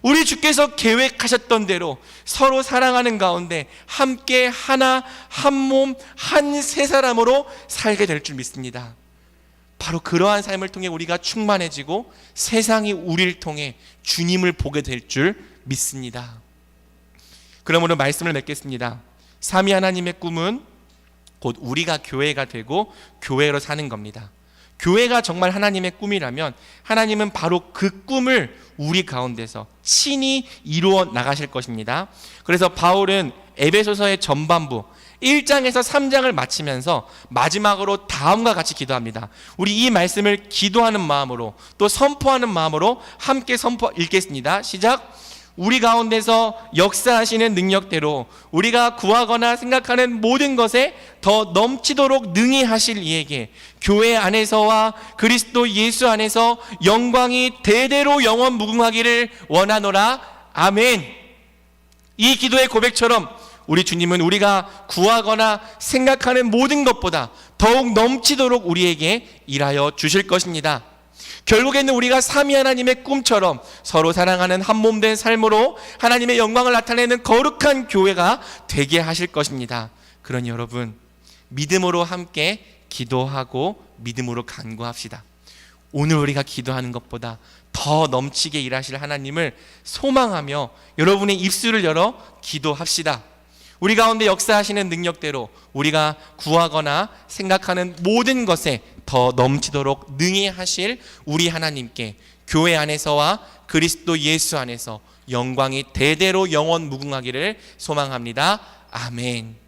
우리 주께서 계획하셨던 대로 서로 사랑하는 가운데 함께 하나, 한 몸, 한 세 사람으로 살게 될 줄 믿습니다. 바로 그러한 삶을 통해 우리가 충만해지고 세상이 우리를 통해 주님을 보게 될 줄 믿습니다. 그러므로 말씀을 맺겠습니다. 삼위 하나님의 꿈은 곧 우리가 교회가 되고 교회로 사는 겁니다. 교회가 정말 하나님의 꿈이라면 하나님은 바로 그 꿈을 우리 가운데서 친히 이루어 나가실 것입니다. 그래서 바울은 에베소서의 전반부 1장에서 3장을 마치면서 마지막으로 다음과 같이 기도합니다. 우리 이 말씀을 기도하는 마음으로 또 선포하는 마음으로 함께 읽겠습니다. 시작. 우리 가운데서 역사하시는 능력대로 우리가 구하거나 생각하는 모든 것에 더 넘치도록 능히 하실 이에게 교회 안에서와 그리스도 예수 안에서 영광이 대대로 영원 무궁하기를 원하노라. 아멘. 이 기도의 고백처럼 우리 주님은 우리가 구하거나 생각하는 모든 것보다 더욱 넘치도록 우리에게 일하여 주실 것입니다. 결국에는 우리가 삼위 하나님의 꿈처럼 서로 사랑하는 한몸된 삶으로 하나님의 영광을 나타내는 거룩한 교회가 되게 하실 것입니다. 그러니 여러분, 믿음으로 함께 기도하고 믿음으로 간구합시다. 오늘 우리가 기도하는 것보다 더 넘치게 일하실 하나님을 소망하며 여러분의 입술을 열어 기도합시다. 우리 가운데 역사하시는 능력대로 우리가 구하거나 생각하는 모든 것에 더 넘치도록 능히 하실 우리 하나님께 교회 안에서와 그리스도 예수 안에서 영광이 대대로 영원 무궁하기를 소망합니다. 아멘.